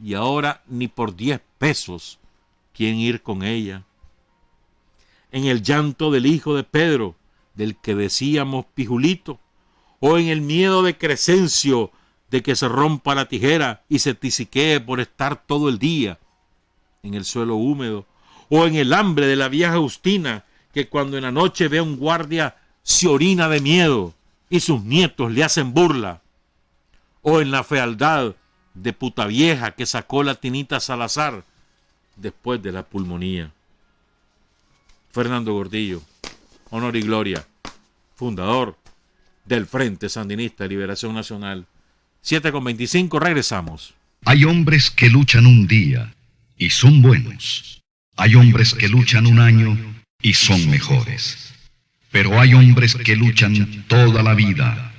y ahora ni por 10 pesos quieren ir con ella. En el llanto del hijo de Pedro, del que decíamos Pijulito, o en el miedo de Crescencio de que se rompa la tijera y se tisiquee por estar todo el día en el suelo húmedo, o en el hambre de la vieja Justina, que cuando en la noche ve a un guardia se orina de miedo y sus nietos le hacen burla, o en la fealdad de puta vieja que sacó la Tinita Salazar después de la pulmonía. Fernando Gordillo, honor y gloria, fundador del Frente Sandinista de Liberación Nacional. 7:25, regresamos. Hay hombres que luchan un día y son buenos. Hay hombres que luchan un año y son mejores. Pero hay hombres que luchan toda la vida.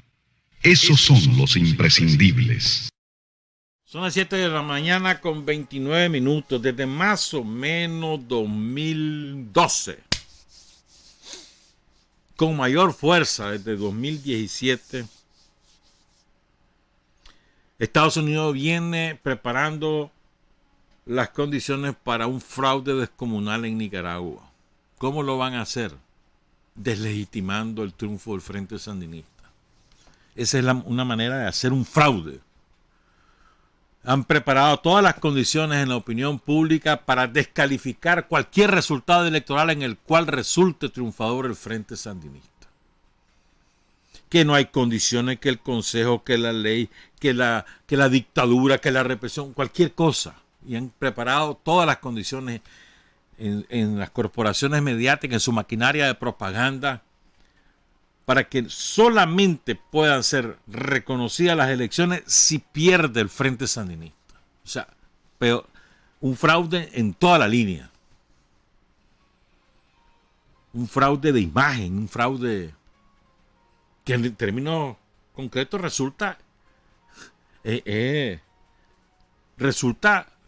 Esos son los imprescindibles. Son las 7 de la mañana con 29 minutos, desde más o menos 2012. Con mayor fuerza desde 2017. Estados Unidos viene preparando las condiciones para un fraude descomunal en Nicaragua. ¿Cómo lo van a hacer? Deslegitimando el triunfo del Frente Sandinista. Esa es una manera de hacer un fraude. Han preparado todas las condiciones en la opinión pública para descalificar cualquier resultado electoral en el cual resulte triunfador el Frente Sandinista. Que no hay condiciones, que el Consejo, que la ley, que la dictadura, que la represión, cualquier cosa. Y han preparado todas las condiciones en las corporaciones mediáticas, en su maquinaria de propaganda, para que solamente puedan ser reconocidas las elecciones si pierde el Frente Sandinista. O sea, pero un fraude en toda la línea. Un fraude de imagen, un fraude que en términos concretos resulta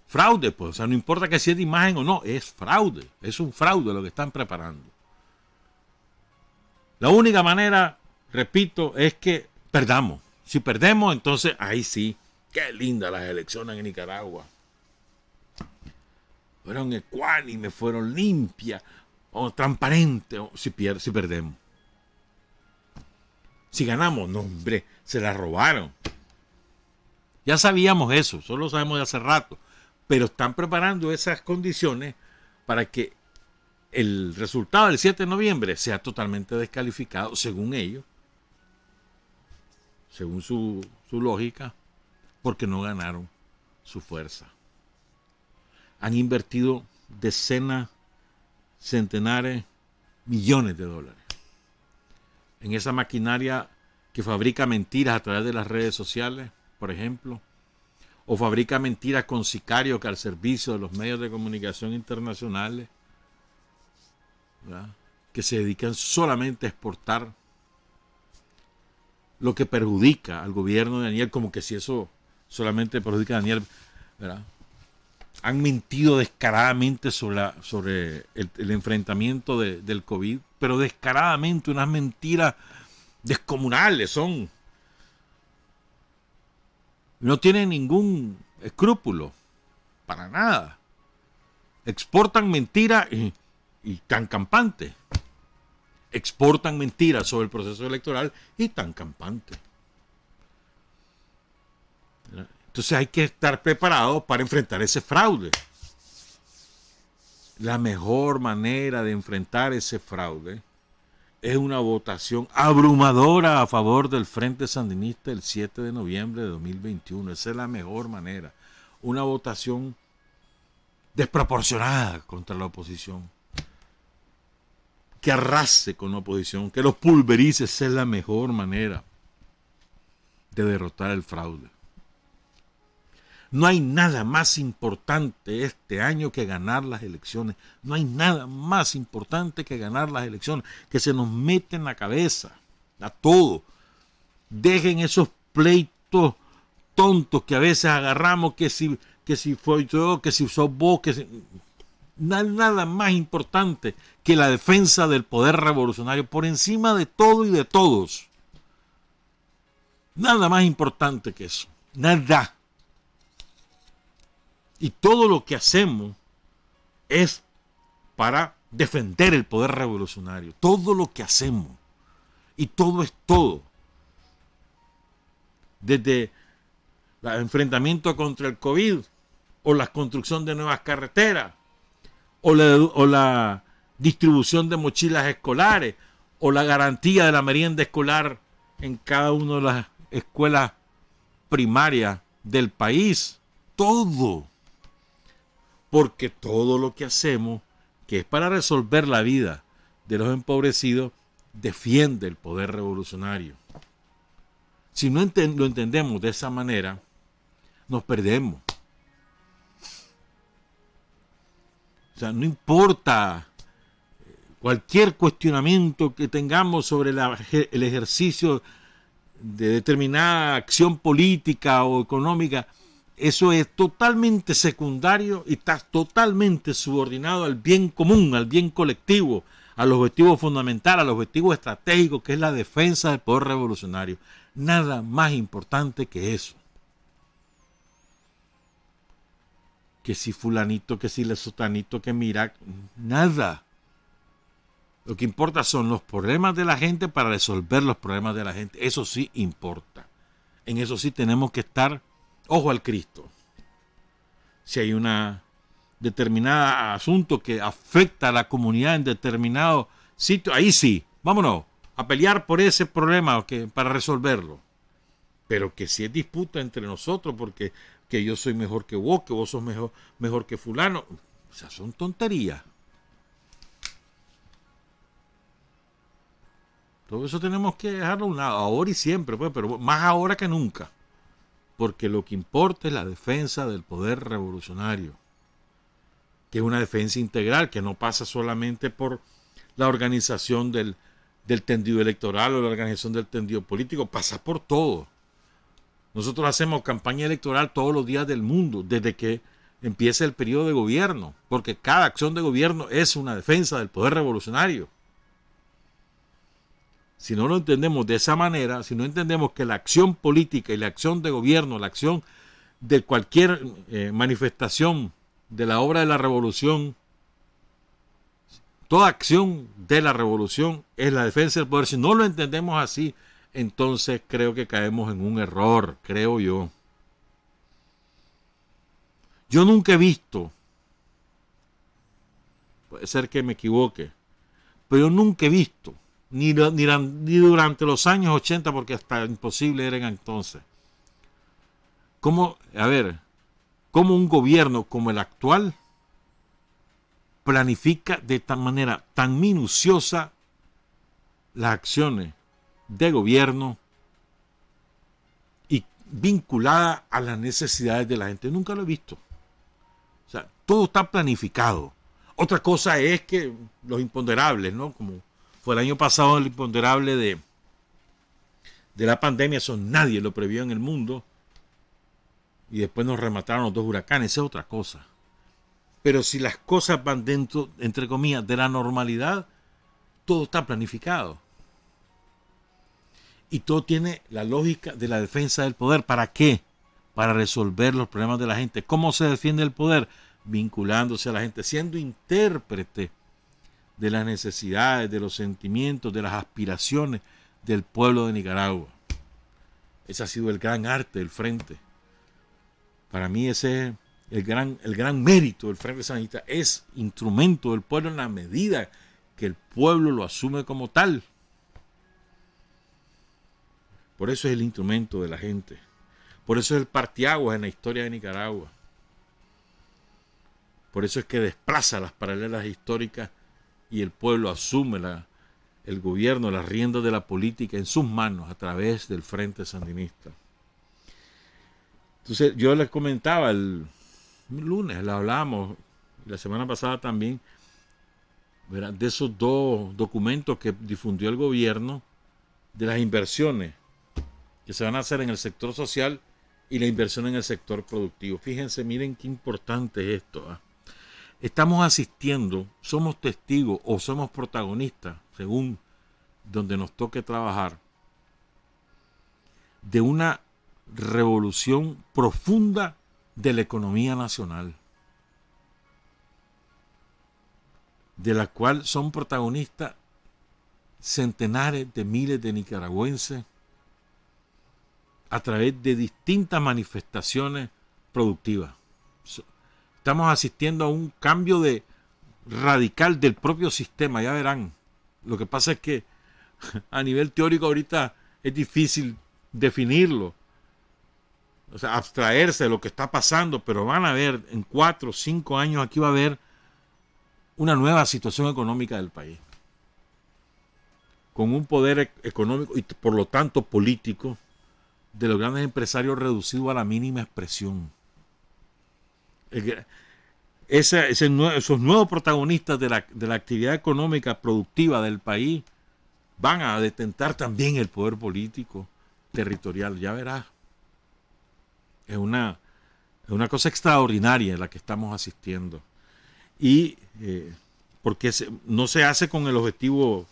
fraude, pues. O sea, no importa que sea de imagen o no, es fraude. Es un fraude lo que están preparando. La única manera, repito, es que perdamos. Si perdemos, entonces ahí sí. Qué lindas las elecciones en Nicaragua. Fueron ecuánimes, fueron limpias, o transparentes, si perdemos. Si ganamos, no, hombre, se la robaron. Ya sabíamos eso, solo lo sabemos de hace rato. Pero están preparando esas condiciones para que el resultado del 7 de noviembre sea totalmente descalificado, según ellos, según su lógica, porque no ganaron su fuerza. Han invertido decenas, centenares, millones de dólares en esa maquinaria que fabrica mentiras a través de las redes sociales, por ejemplo, o fabrica mentiras con sicarios que al servicio de los medios de comunicación internacionales, ¿verdad?, que se dedican solamente a exportar lo que perjudica al gobierno de Daniel, como que si eso solamente perjudica a Daniel, ¿verdad? Han mentido descaradamente sobre el enfrentamiento del COVID, pero descaradamente, unas mentiras descomunales son. No tienen ningún escrúpulo, para nada. Exportan mentiras y tan campantes. Exportan mentiras sobre el proceso electoral y tan campantes. Entonces hay que estar preparados para enfrentar ese fraude. La mejor manera de enfrentar ese fraude es una votación abrumadora a favor del Frente Sandinista el 7 de noviembre de 2021. Esa es la mejor manera. Una votación desproporcionada contra la oposición. Que arrase con la oposición, que los pulverice. Esa es la mejor manera de derrotar el fraude. No hay nada más importante este año que ganar las elecciones. No hay nada más importante que ganar las elecciones. Que se nos mete en la cabeza a todo. Dejen esos pleitos tontos que a veces agarramos, que si fue yo, que si sos vos, que si... Nada más importante que la defensa del poder revolucionario por encima de todo y de todos. Nada más importante que eso. Nada. Y todo lo que hacemos es para defender el poder revolucionario. Todo lo que hacemos. Y todo es todo. Desde el enfrentamiento contra el COVID, o la construcción de nuevas carreteras, o la distribución de mochilas escolares, o la garantía de la merienda escolar en cada una de las escuelas primarias del país. Todo. Porque todo lo que hacemos, que es para resolver la vida de los empobrecidos, defiende el poder revolucionario. Si no lo entendemos de esa manera, nos perdemos. O sea, no importa cualquier cuestionamiento que tengamos sobre el ejercicio de determinada acción política o económica, eso es totalmente secundario y está totalmente subordinado al bien común, al bien colectivo, al objetivo fundamental, al objetivo estratégico, que es la defensa del poder revolucionario. Nada más importante que eso. Que si fulanito, que si le sotanito, que mira, nada. Lo que importa son los problemas de la gente para resolver los problemas de la gente. Eso sí importa. En eso sí tenemos que estar ojo al Cristo. Si hay una determinada asunto que afecta a la comunidad en determinado sitio, ahí sí, vámonos a pelear por ese problema para resolverlo. Pero que si es disputa entre nosotros porque que yo soy mejor que vos sos mejor que fulano, o sea, son tonterías. Todo eso tenemos que dejarlo a un lado, ahora y siempre, pues, pero más ahora que nunca. Porque lo que importa es la defensa del poder revolucionario, que es una defensa integral, que no pasa solamente por la organización del tendido electoral o la organización del tendido político, pasa por todo. Nosotros hacemos campaña electoral todos los días del mundo, desde que empieza el periodo de gobierno, porque cada acción de gobierno es una defensa del poder revolucionario. Si no lo entendemos de esa manera, si no entendemos que la acción política y la acción de gobierno, la acción de cualquier manifestación de la obra de la revolución, toda acción de la revolución es la defensa del poder. Si no lo entendemos así, entonces creo que caemos en un error, creo yo. Yo nunca he visto, puede ser que me equivoque, pero yo nunca he visto, ni durante los años 80, porque hasta imposible era entonces, cómo un gobierno como el actual planifica de tal manera tan minuciosa las acciones de gobierno y vinculada a las necesidades de la gente. Nunca lo he visto. O sea, todo está planificado. Otra cosa es que los imponderables, ¿no? Como fue el año pasado el imponderable de la pandemia, eso nadie lo previó en el mundo. Y después nos remataron los 2 huracanes, esa es otra cosa. Pero si las cosas van dentro, entre comillas, de la normalidad, todo está planificado. Y todo tiene la lógica de la defensa del poder. ¿Para qué? Para resolver los problemas de la gente. ¿Cómo se defiende el poder? Vinculándose a la gente, siendo intérprete de las necesidades, de los sentimientos, de las aspiraciones del pueblo de Nicaragua. Ese ha sido el gran arte del Frente. Para mí ese es el gran mérito del Frente Sandinista. Es instrumento del pueblo en la medida que el pueblo lo asume como tal. Por eso es el instrumento de la gente. Por eso es el parteaguas en la historia de Nicaragua. Por eso es que desplaza las paralelas históricas y el pueblo asume el gobierno, las riendas de la política en sus manos a través del Frente Sandinista. Entonces yo les comentaba el lunes, la hablábamos, la semana pasada también, ¿verdad?, de esos 2 documentos que difundió el gobierno de las inversiones que se van a hacer en el sector social y la inversión en el sector productivo. Fíjense, miren qué importante es esto. Estamos asistiendo, somos testigos o somos protagonistas, según donde nos toque trabajar, de una revolución profunda de la economía nacional, de la cual son protagonistas centenares de miles de nicaragüenses a través de distintas manifestaciones productivas. Estamos asistiendo a un cambio radical del propio sistema, ya verán. Lo que pasa es que a nivel teórico ahorita es difícil definirlo, o sea, abstraerse de lo que está pasando, pero van a ver, en 4 o 5 años aquí va a haber una nueva situación económica del país, con un poder económico y por lo tanto político de los grandes empresarios reducido a la mínima expresión. Esos nuevos protagonistas de la actividad económica productiva del país van a detentar también el poder político territorial, ya verás. Es una cosa extraordinaria en la que estamos asistiendo. Y porque no se hace con el objetivo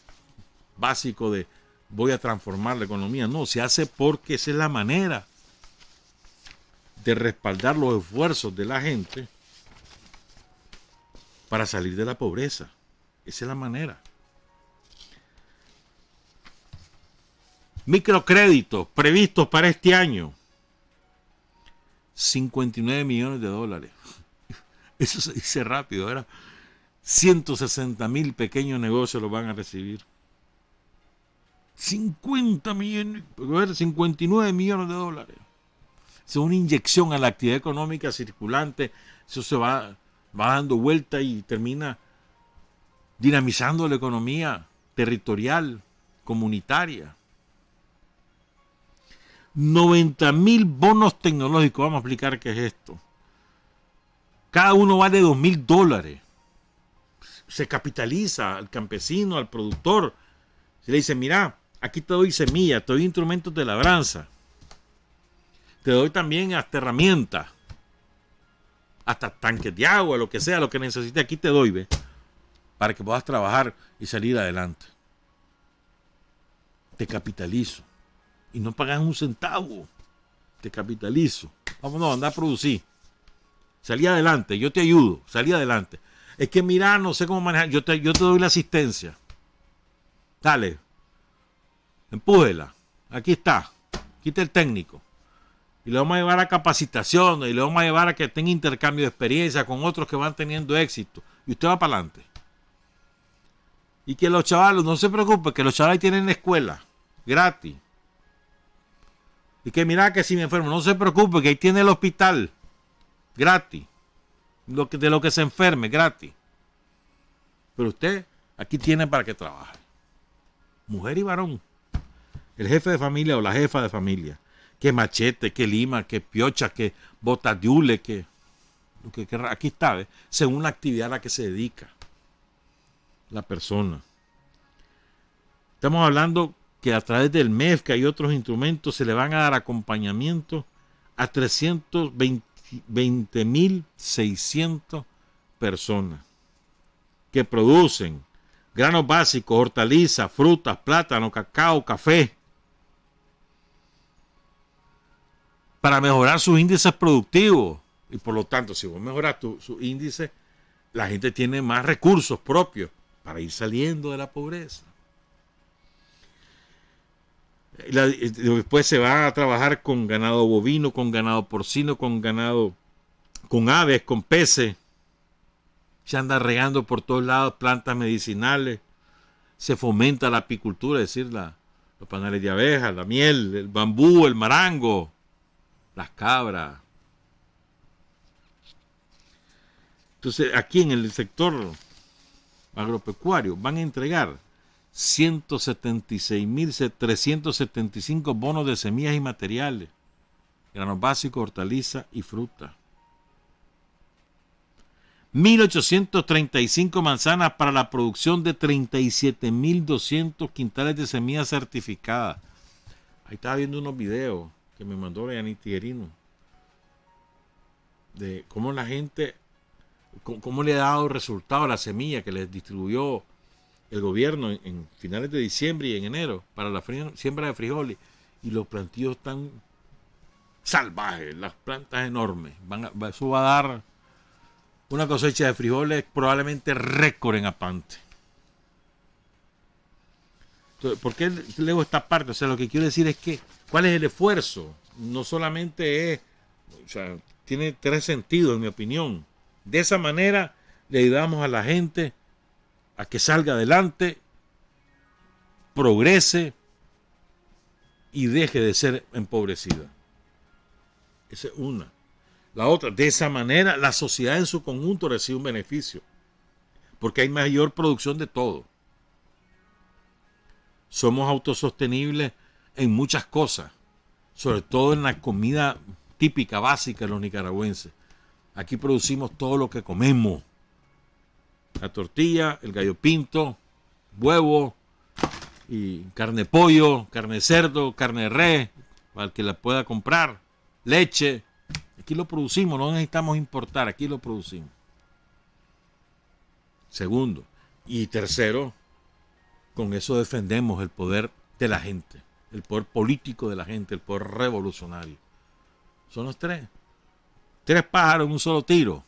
básico de voy a transformar la economía, no, se hace porque esa es la manera de respaldar los esfuerzos de la gente para salir de la pobreza. Esa es la manera. Microcréditos previstos para este año, $59 millones. Eso se dice rápido, ¿verdad? 160,000 pequeños negocios lo van a recibir. 59 millones de dólares. Es una inyección a la actividad económica circulante. Eso se va dando vuelta y termina dinamizando la economía territorial, comunitaria. 90,000 bonos tecnológicos. Vamos a explicar qué es esto. Cada uno vale $2,000. Se capitaliza al campesino, al productor. Se le dice, mira, aquí te doy semillas, te doy instrumentos de labranza. Te doy también hasta herramientas. Hasta tanques de agua, lo que sea, lo que necesites, aquí te doy, ¿ve? Para que puedas trabajar y salir adelante. Te capitalizo. Y no pagas un centavo. Te capitalizo. Vámonos, anda a producir. Salí adelante, yo te ayudo. Salí adelante. Es que mira, no sé cómo manejar. Yo te doy la asistencia. Dale. Empújela. Aquí está. Quita el técnico. Y le vamos a llevar a capacitación. Y le vamos a llevar a que tenga intercambio de experiencia con otros que van teniendo éxito. Y usted va para adelante. Y que los chavalos, no se preocupen, que los chavales tienen escuela. Gratis. Y que mira que si me enfermo, no se preocupe, que ahí tiene el hospital. Gratis. De lo que se enferme, gratis. Pero usted aquí tiene para que trabaje. Mujer y varón. El jefe de familia o la jefa de familia. Que machete, que lima, que piocha, que botadiule, que aquí está, ¿ves? Según la actividad a la que se dedica la persona. Estamos hablando que a través del MEFCA y otros instrumentos se le van a dar acompañamiento a 320,600 personas que producen granos básicos, hortalizas, frutas, plátano, cacao, café, para mejorar sus índices productivos. Y por lo tanto, si vos mejoras su índice, la gente tiene más recursos propios para ir saliendo de la pobreza. Después se va a trabajar con ganado bovino, con ganado porcino, con ganado, con aves, con peces. Se anda regando por todos lados plantas medicinales. Se fomenta la apicultura, es decir, los panales de abejas, la miel, el bambú, el marango, las cabras. Entonces, aquí en el sector agropecuario van a entregar 176,375 bonos de semillas y materiales, granos básicos, hortalizas y frutas. 1,835 manzanas para la producción de 37,200 quintales de semillas certificadas. Ahí estaba viendo unos videos que me mandó Yanis Tiguerino de cómo la gente, cómo le ha dado resultado a la semilla que les distribuyó el gobierno en finales de diciembre y en enero para la siembra de frijoles, y los plantíos están salvajes, las plantas enormes. Eso va a dar una cosecha de frijoles probablemente récord en Apante. Entonces, ¿por qué leo esta parte? O sea, lo que quiero decir es que ¿cuál es el esfuerzo? No solamente es, o sea, tiene 3 sentidos en mi opinión. De esa manera le ayudamos a la gente a que salga adelante, progrese y deje de ser empobrecida. Esa es una. La otra, de esa manera la sociedad en su conjunto recibe un beneficio, porque hay mayor producción de todo. Somos autosostenibles en muchas cosas, sobre todo en la comida típica, básica de los nicaragüenses. Aquí producimos todo lo que comemos. La tortilla, el gallo pinto, huevo, y carne de pollo, carne de cerdo, carne de res, para el que la pueda comprar, leche. Aquí lo producimos, no necesitamos importar, aquí lo producimos. Segundo. Y tercero, con eso defendemos el poder de la gente, el poder político de la gente, el poder revolucionario. Son los tres. Tres pájaros en un solo tiro.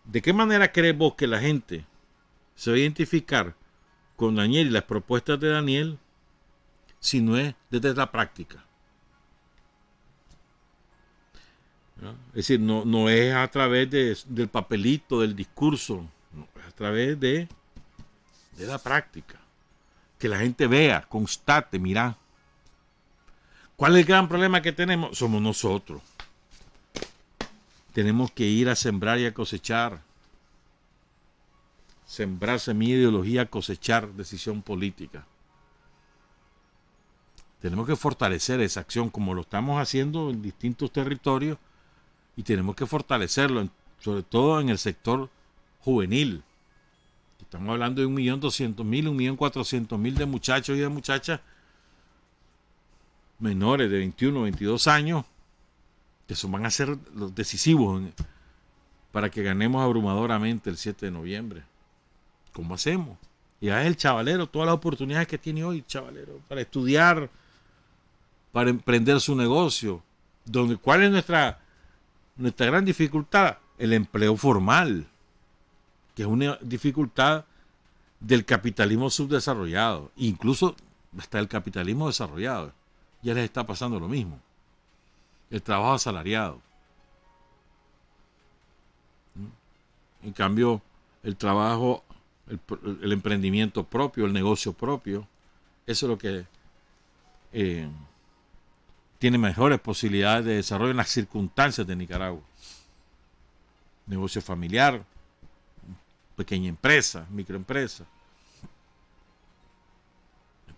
¿De qué manera crees vos que la gente se va a identificar con Daniel y las propuestas de Daniel si no es desde la práctica? ¿No? Es decir, no es a través del papelito, del discurso, no, es a través de la práctica. Que la gente vea, constate, mira. ¿Cuál es el gran problema que tenemos? Somos nosotros. Tenemos que ir a sembrar y a cosechar. Sembrar semilla de ideología, cosechar decisión política. Tenemos que fortalecer esa acción como lo estamos haciendo en distintos territorios y tenemos que fortalecerlo, sobre todo en el sector juvenil. Estamos hablando de 1.200.000, 1.400.000 de muchachos y de muchachas menores de 21, 22 años que van a ser los decisivos para que ganemos abrumadoramente el 7 de noviembre. ¿Cómo hacemos? Ya es el chavalero, todas las oportunidades que tiene hoy, chavalero, para estudiar, para emprender su negocio. ¿Cuál es nuestra gran dificultad? El empleo formal, que es una dificultad del capitalismo subdesarrollado, incluso hasta el capitalismo desarrollado. Ya les está pasando lo mismo. El trabajo asalariado. En cambio, el trabajo, el emprendimiento propio, el negocio propio, eso es lo que tiene mejores posibilidades de desarrollo en las circunstancias de Nicaragua. Negocio familiar, pequeña empresa, microempresa.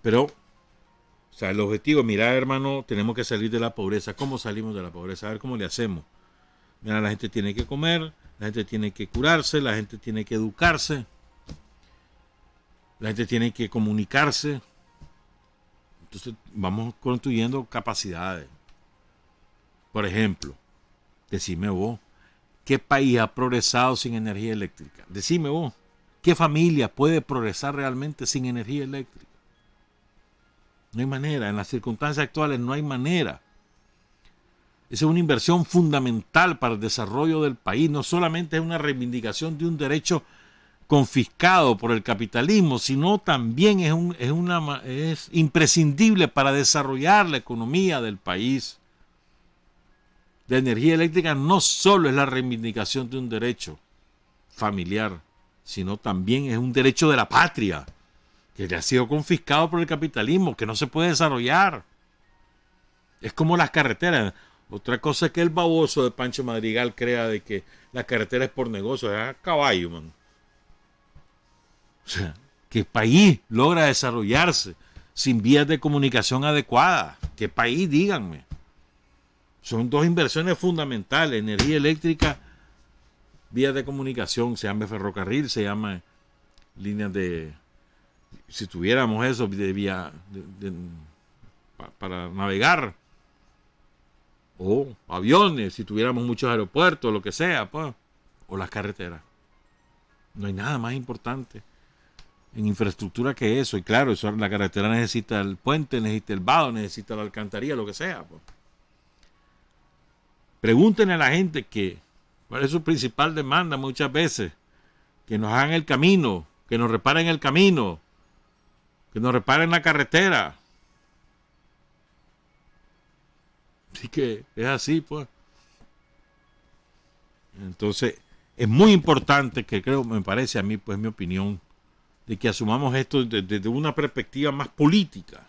Pero, o sea, el objetivo, mira, hermano, tenemos que salir de la pobreza. ¿Cómo salimos de la pobreza? A ver cómo le hacemos. Mira, la gente tiene que comer, la gente tiene que curarse, la gente tiene que educarse, la gente tiene que comunicarse. Entonces, vamos construyendo capacidades. Por ejemplo, decime vos, ¿qué país ha progresado sin energía eléctrica? Decime vos, ¿qué familia puede progresar realmente sin energía eléctrica? No hay manera, en las circunstancias actuales no hay manera. Esa es una inversión fundamental para el desarrollo del país. No solamente es una reivindicación de un derecho confiscado por el capitalismo, sino también es imprescindible para desarrollar la economía del país. La energía eléctrica no solo es la reivindicación de un derecho familiar, sino también es un derecho de la patria, que le ha sido confiscado por el capitalismo, que no se puede desarrollar. Es como las carreteras. Otra cosa es que el baboso de Pancho Madrigal crea de que la carretera es por negocio, es a caballo, man. O sea, ¿qué país logra desarrollarse sin vías de comunicación adecuadas? ¿Qué país? Díganme. Son dos inversiones fundamentales, energía eléctrica, vías de comunicación, se llama ferrocarril, se llama líneas de... Si tuviéramos eso de vía para navegar, o aviones, si tuviéramos muchos aeropuertos, lo que sea, pues, o las carreteras. No hay nada más importante en infraestructura que eso. Y claro, eso, la carretera necesita el puente, necesita el vado, necesita la alcantarilla, lo que sea, pues. Pregúntenle a la gente cuál es su principal demanda muchas veces, que nos hagan el camino, que nos reparen el camino, que nos reparen la carretera. Así que es así, pues. Entonces, es muy importante que me parece a mí, pues mi opinión, de que asumamos esto desde una perspectiva más política.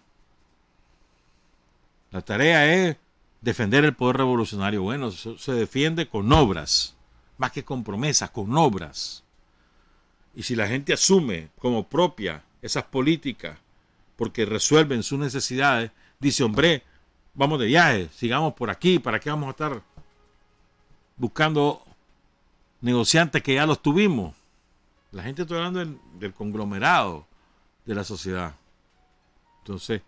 La tarea es defender el poder revolucionario. Bueno, se defiende con obras, más que con promesas, con obras. Y si la gente asume como propia esas políticas porque resuelven sus necesidades, dice, hombre, vamos de viaje, sigamos por aquí, ¿para qué vamos a estar buscando negociantes que ya los tuvimos? La gente está hablando del conglomerado de la sociedad. Entonces,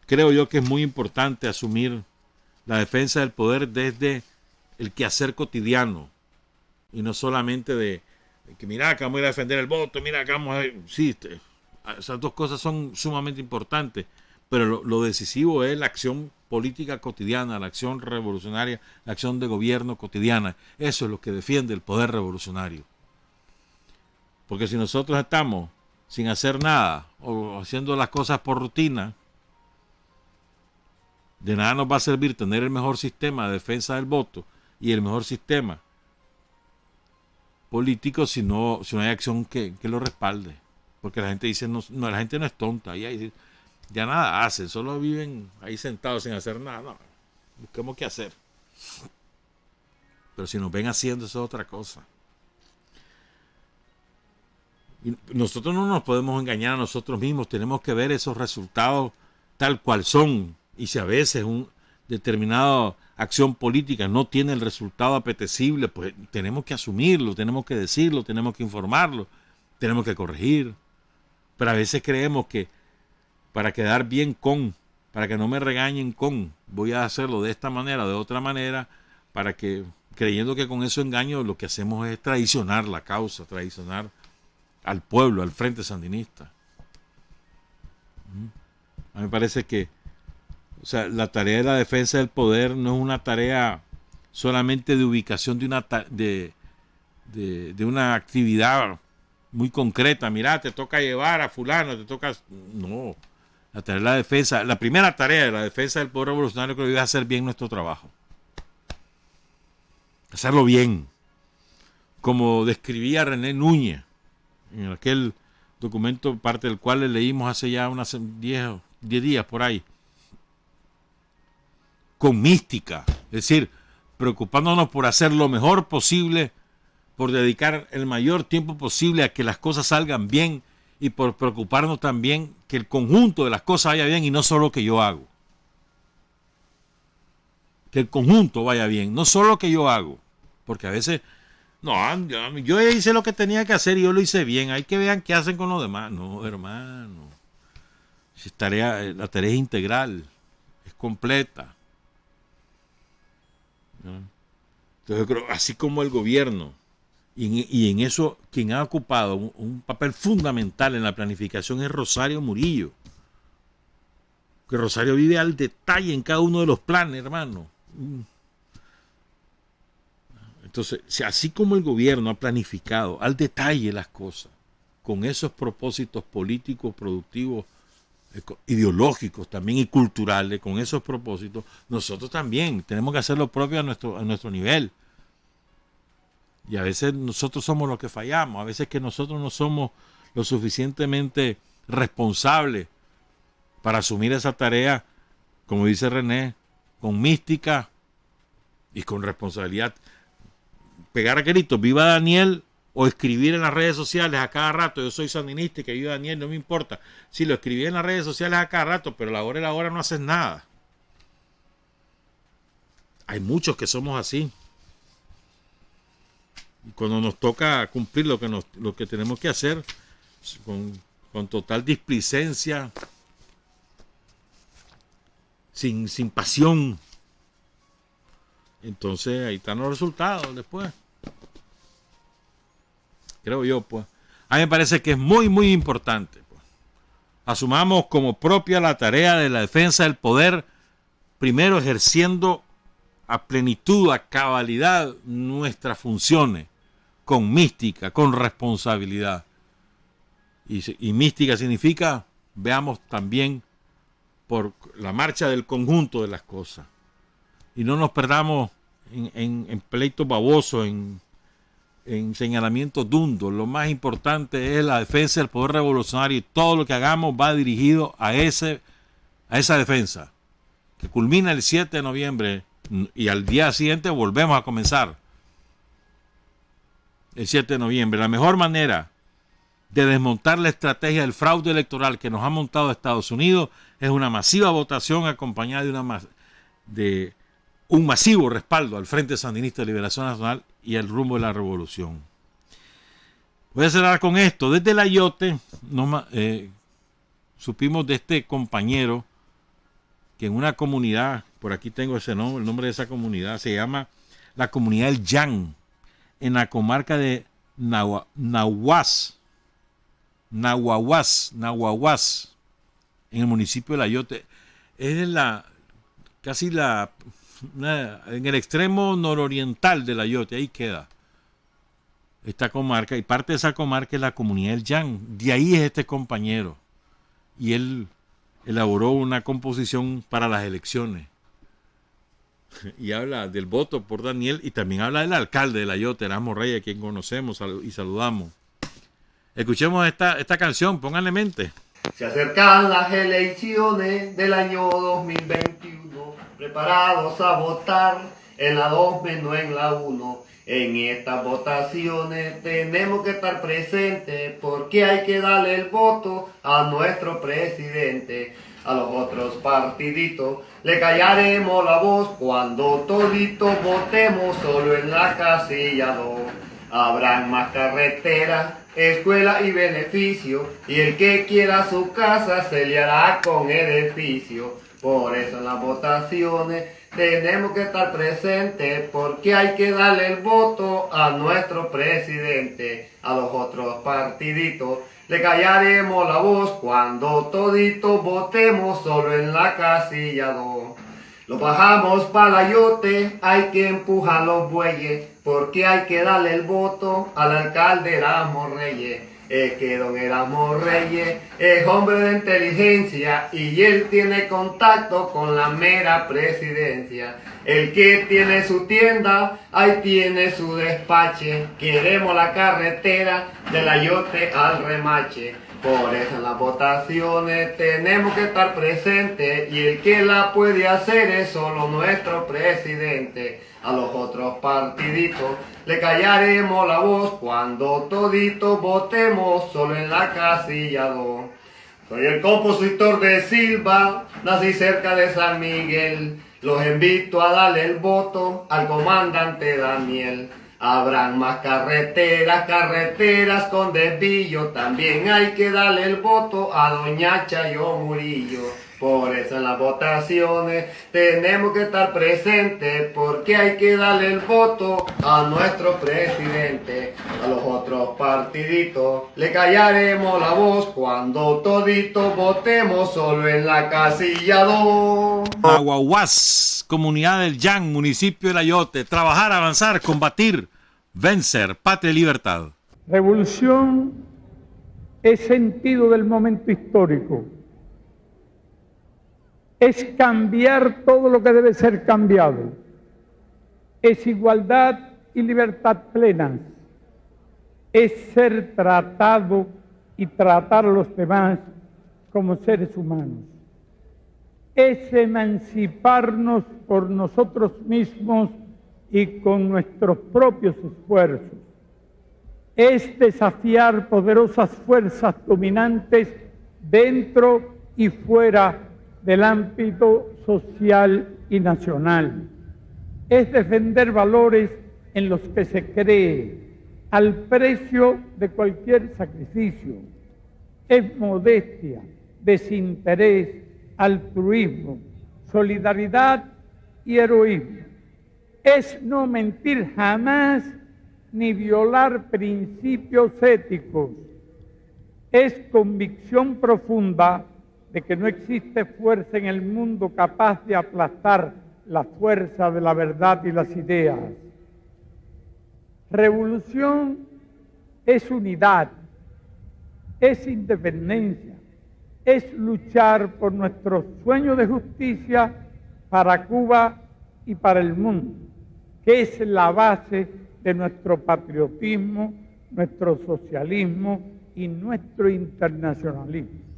creo yo que es muy importante asumir la defensa del poder desde el quehacer cotidiano y no solamente de que mira que vamos a ir a defender el voto, mira que vamos a... Sí, esas dos cosas son sumamente importantes, pero lo decisivo es la acción política cotidiana, la acción revolucionaria, la acción de gobierno cotidiana. Eso es lo que defiende el poder revolucionario. Porque si nosotros estamos sin hacer nada o haciendo las cosas por rutina, de nada nos va a servir tener el mejor sistema de defensa del voto y el mejor sistema político si no hay acción que lo respalde. Porque la gente dice, no, la gente no es tonta, ya nada hacen, solo viven ahí sentados sin hacer nada. No, busquemos qué hacer. Pero si nos ven haciendo, eso es otra cosa. Y nosotros no nos podemos engañar a nosotros mismos, tenemos que ver esos resultados tal cual son. Y si a veces una determinada acción política no tiene el resultado apetecible, pues tenemos que asumirlo, tenemos que decirlo, tenemos que informarlo, tenemos que corregir. Pero a veces creemos que para quedar bien para que no me regañen voy a hacerlo de esta manera, de otra manera, creyendo que con eso engaño lo que hacemos es traicionar la causa, traicionar al pueblo, al Frente Sandinista. A mí me parece que la tarea de la defensa del poder no es una tarea solamente de ubicación de una actividad muy concreta. Mira, te toca llevar a fulano, No. La tarea de la defensa, la primera tarea de la defensa del poder revolucionario creo que es hacer bien nuestro trabajo. Hacerlo bien. Como describía René Núñez en aquel documento, parte del cual le leímos hace ya unas 10 días por ahí. Con mística, es decir, preocupándonos por hacer lo mejor posible, por dedicar el mayor tiempo posible a que las cosas salgan bien y por preocuparnos también que el conjunto de las cosas vaya bien y no solo que yo hago. Que el conjunto vaya bien, no solo que yo hago. Porque a veces, no, yo hice lo que tenía que hacer y yo lo hice bien, hay que vean qué hacen con los demás. No, hermano, la tarea es integral, es completa. Entonces yo creo, así como el gobierno, y en eso quien ha ocupado un papel fundamental en la planificación es Rosario Murillo. Que Rosario vive al detalle en cada uno de los planes, hermano. Entonces, así como el gobierno ha planificado al detalle las cosas, con esos propósitos políticos, productivos, ideológicos también y culturales, con esos propósitos, nosotros también tenemos que hacer lo propio a nuestro nivel. Y a veces nosotros somos los que fallamos, a veces que nosotros no somos lo suficientemente responsables para asumir esa tarea, como dice René, con mística y con responsabilidad. Pegar a gritos, viva Daniel, o escribir en las redes sociales a cada rato, yo soy sandinista y que viva Daniel, no me importa. Sí, lo escribí en las redes sociales a cada rato, pero a la hora no haces nada. Hay muchos que somos así. Y cuando nos toca cumplir lo que tenemos que hacer, con total displicencia, sin pasión, entonces ahí están los resultados después. Creo yo, pues. A mí me parece que es muy, muy importante, pues. Asumamos como propia la tarea de la defensa del poder, primero ejerciendo a plenitud, a cabalidad nuestras funciones, con mística, con responsabilidad. Y mística significa, veamos también por la marcha del conjunto de las cosas. Y no nos perdamos en pleitos babosos, en señalamientos dundos. Lo más importante es la defensa del poder revolucionario y todo lo que hagamos va dirigido a esa defensa. que culmina el 7 de noviembre y al día siguiente volvemos a comenzar. El 7 de noviembre. La mejor manera de desmontar la estrategia del fraude electoral que nos ha montado Estados Unidos es una masiva votación acompañada de un masivo respaldo al Frente Sandinista de Liberación Nacional y al rumbo de la revolución. Voy a cerrar con esto. Desde el Ayote supimos de este compañero que en una comunidad, por aquí tengo ese nombre, el nombre de esa comunidad se llama la comunidad del Yan, en la comarca de Nahuahuas, en el municipio de Ayote. Es en en el extremo nororiental del Ayote, ahí queda esta comarca, y parte de esa comarca es la comunidad del Yan. De ahí es este compañero, y él elaboró una composición para las elecciones y habla del voto por Daniel, y también habla del alcalde de Ayote, Erasmo Reyes, a quien conocemos y saludamos. Escuchemos esta canción, pónganle mente. Se acercan las elecciones del año 2021, preparados a votar en la 2 menos en la 1. En estas votaciones tenemos que estar presentes porque hay que darle el voto a nuestro presidente. A los otros partiditos le callaremos la voz cuando toditos votemos solo en la casilla 2. Habrán más carreteras, escuela y beneficio, y el que quiera su casa se le hará con edificio. Por eso en las votaciones tenemos que estar presentes porque hay que darle el voto a nuestro presidente. A los otros partiditos le callaremos la voz cuando toditos votemos solo en la casilla 2. Lo bajamos para Ayote, hay que empujar los bueyes porque hay que darle el voto al alcalde Erasmo Reyes. Es que don Erasmo Reyes es hombre de inteligencia y él tiene contacto con la mera presidencia. El que tiene su tienda, ahí tiene su despache. Queremos la carretera del Ayote al Remache. Por eso en las votaciones tenemos que estar presentes y el que la puede hacer es solo nuestro presidente. A los otros partiditos le callaremos la voz cuando toditos votemos solo en la casilla 2. Soy el compositor de Silva, nací cerca de San Miguel. Los invito a darle el voto al comandante Daniel. Habrán más carreteras con desvío. También hay que darle el voto a doña Chayo Murillo. Por eso en las votaciones tenemos que estar presentes porque hay que darle el voto a nuestro presidente. A los otros partiditos le callaremos la voz cuando toditos votemos solo en la casilla 2. Nahuahuas, comunidad del Yan, municipio de Ayote. Trabajar, avanzar, combatir, vencer, patria y libertad. Revolución es sentido del momento histórico. Es cambiar todo lo que debe ser cambiado. Es igualdad y libertad plenas. Es ser tratado y tratar a los demás como seres humanos. Es emanciparnos por nosotros mismos y con nuestros propios esfuerzos. Es desafiar poderosas fuerzas dominantes dentro y fuera del ámbito social y nacional. Es defender valores en los que se cree al precio de cualquier sacrificio. Es modestia, desinterés, altruismo, solidaridad y heroísmo. Es no mentir jamás ni violar principios éticos. Es convicción profunda de que no existe fuerza en el mundo capaz de aplastar la fuerza de la verdad y las ideas. Revolución es unidad, es independencia, es luchar por nuestro sueño de justicia para Cuba y para el mundo, que es la base de nuestro patriotismo, nuestro socialismo y nuestro internacionalismo.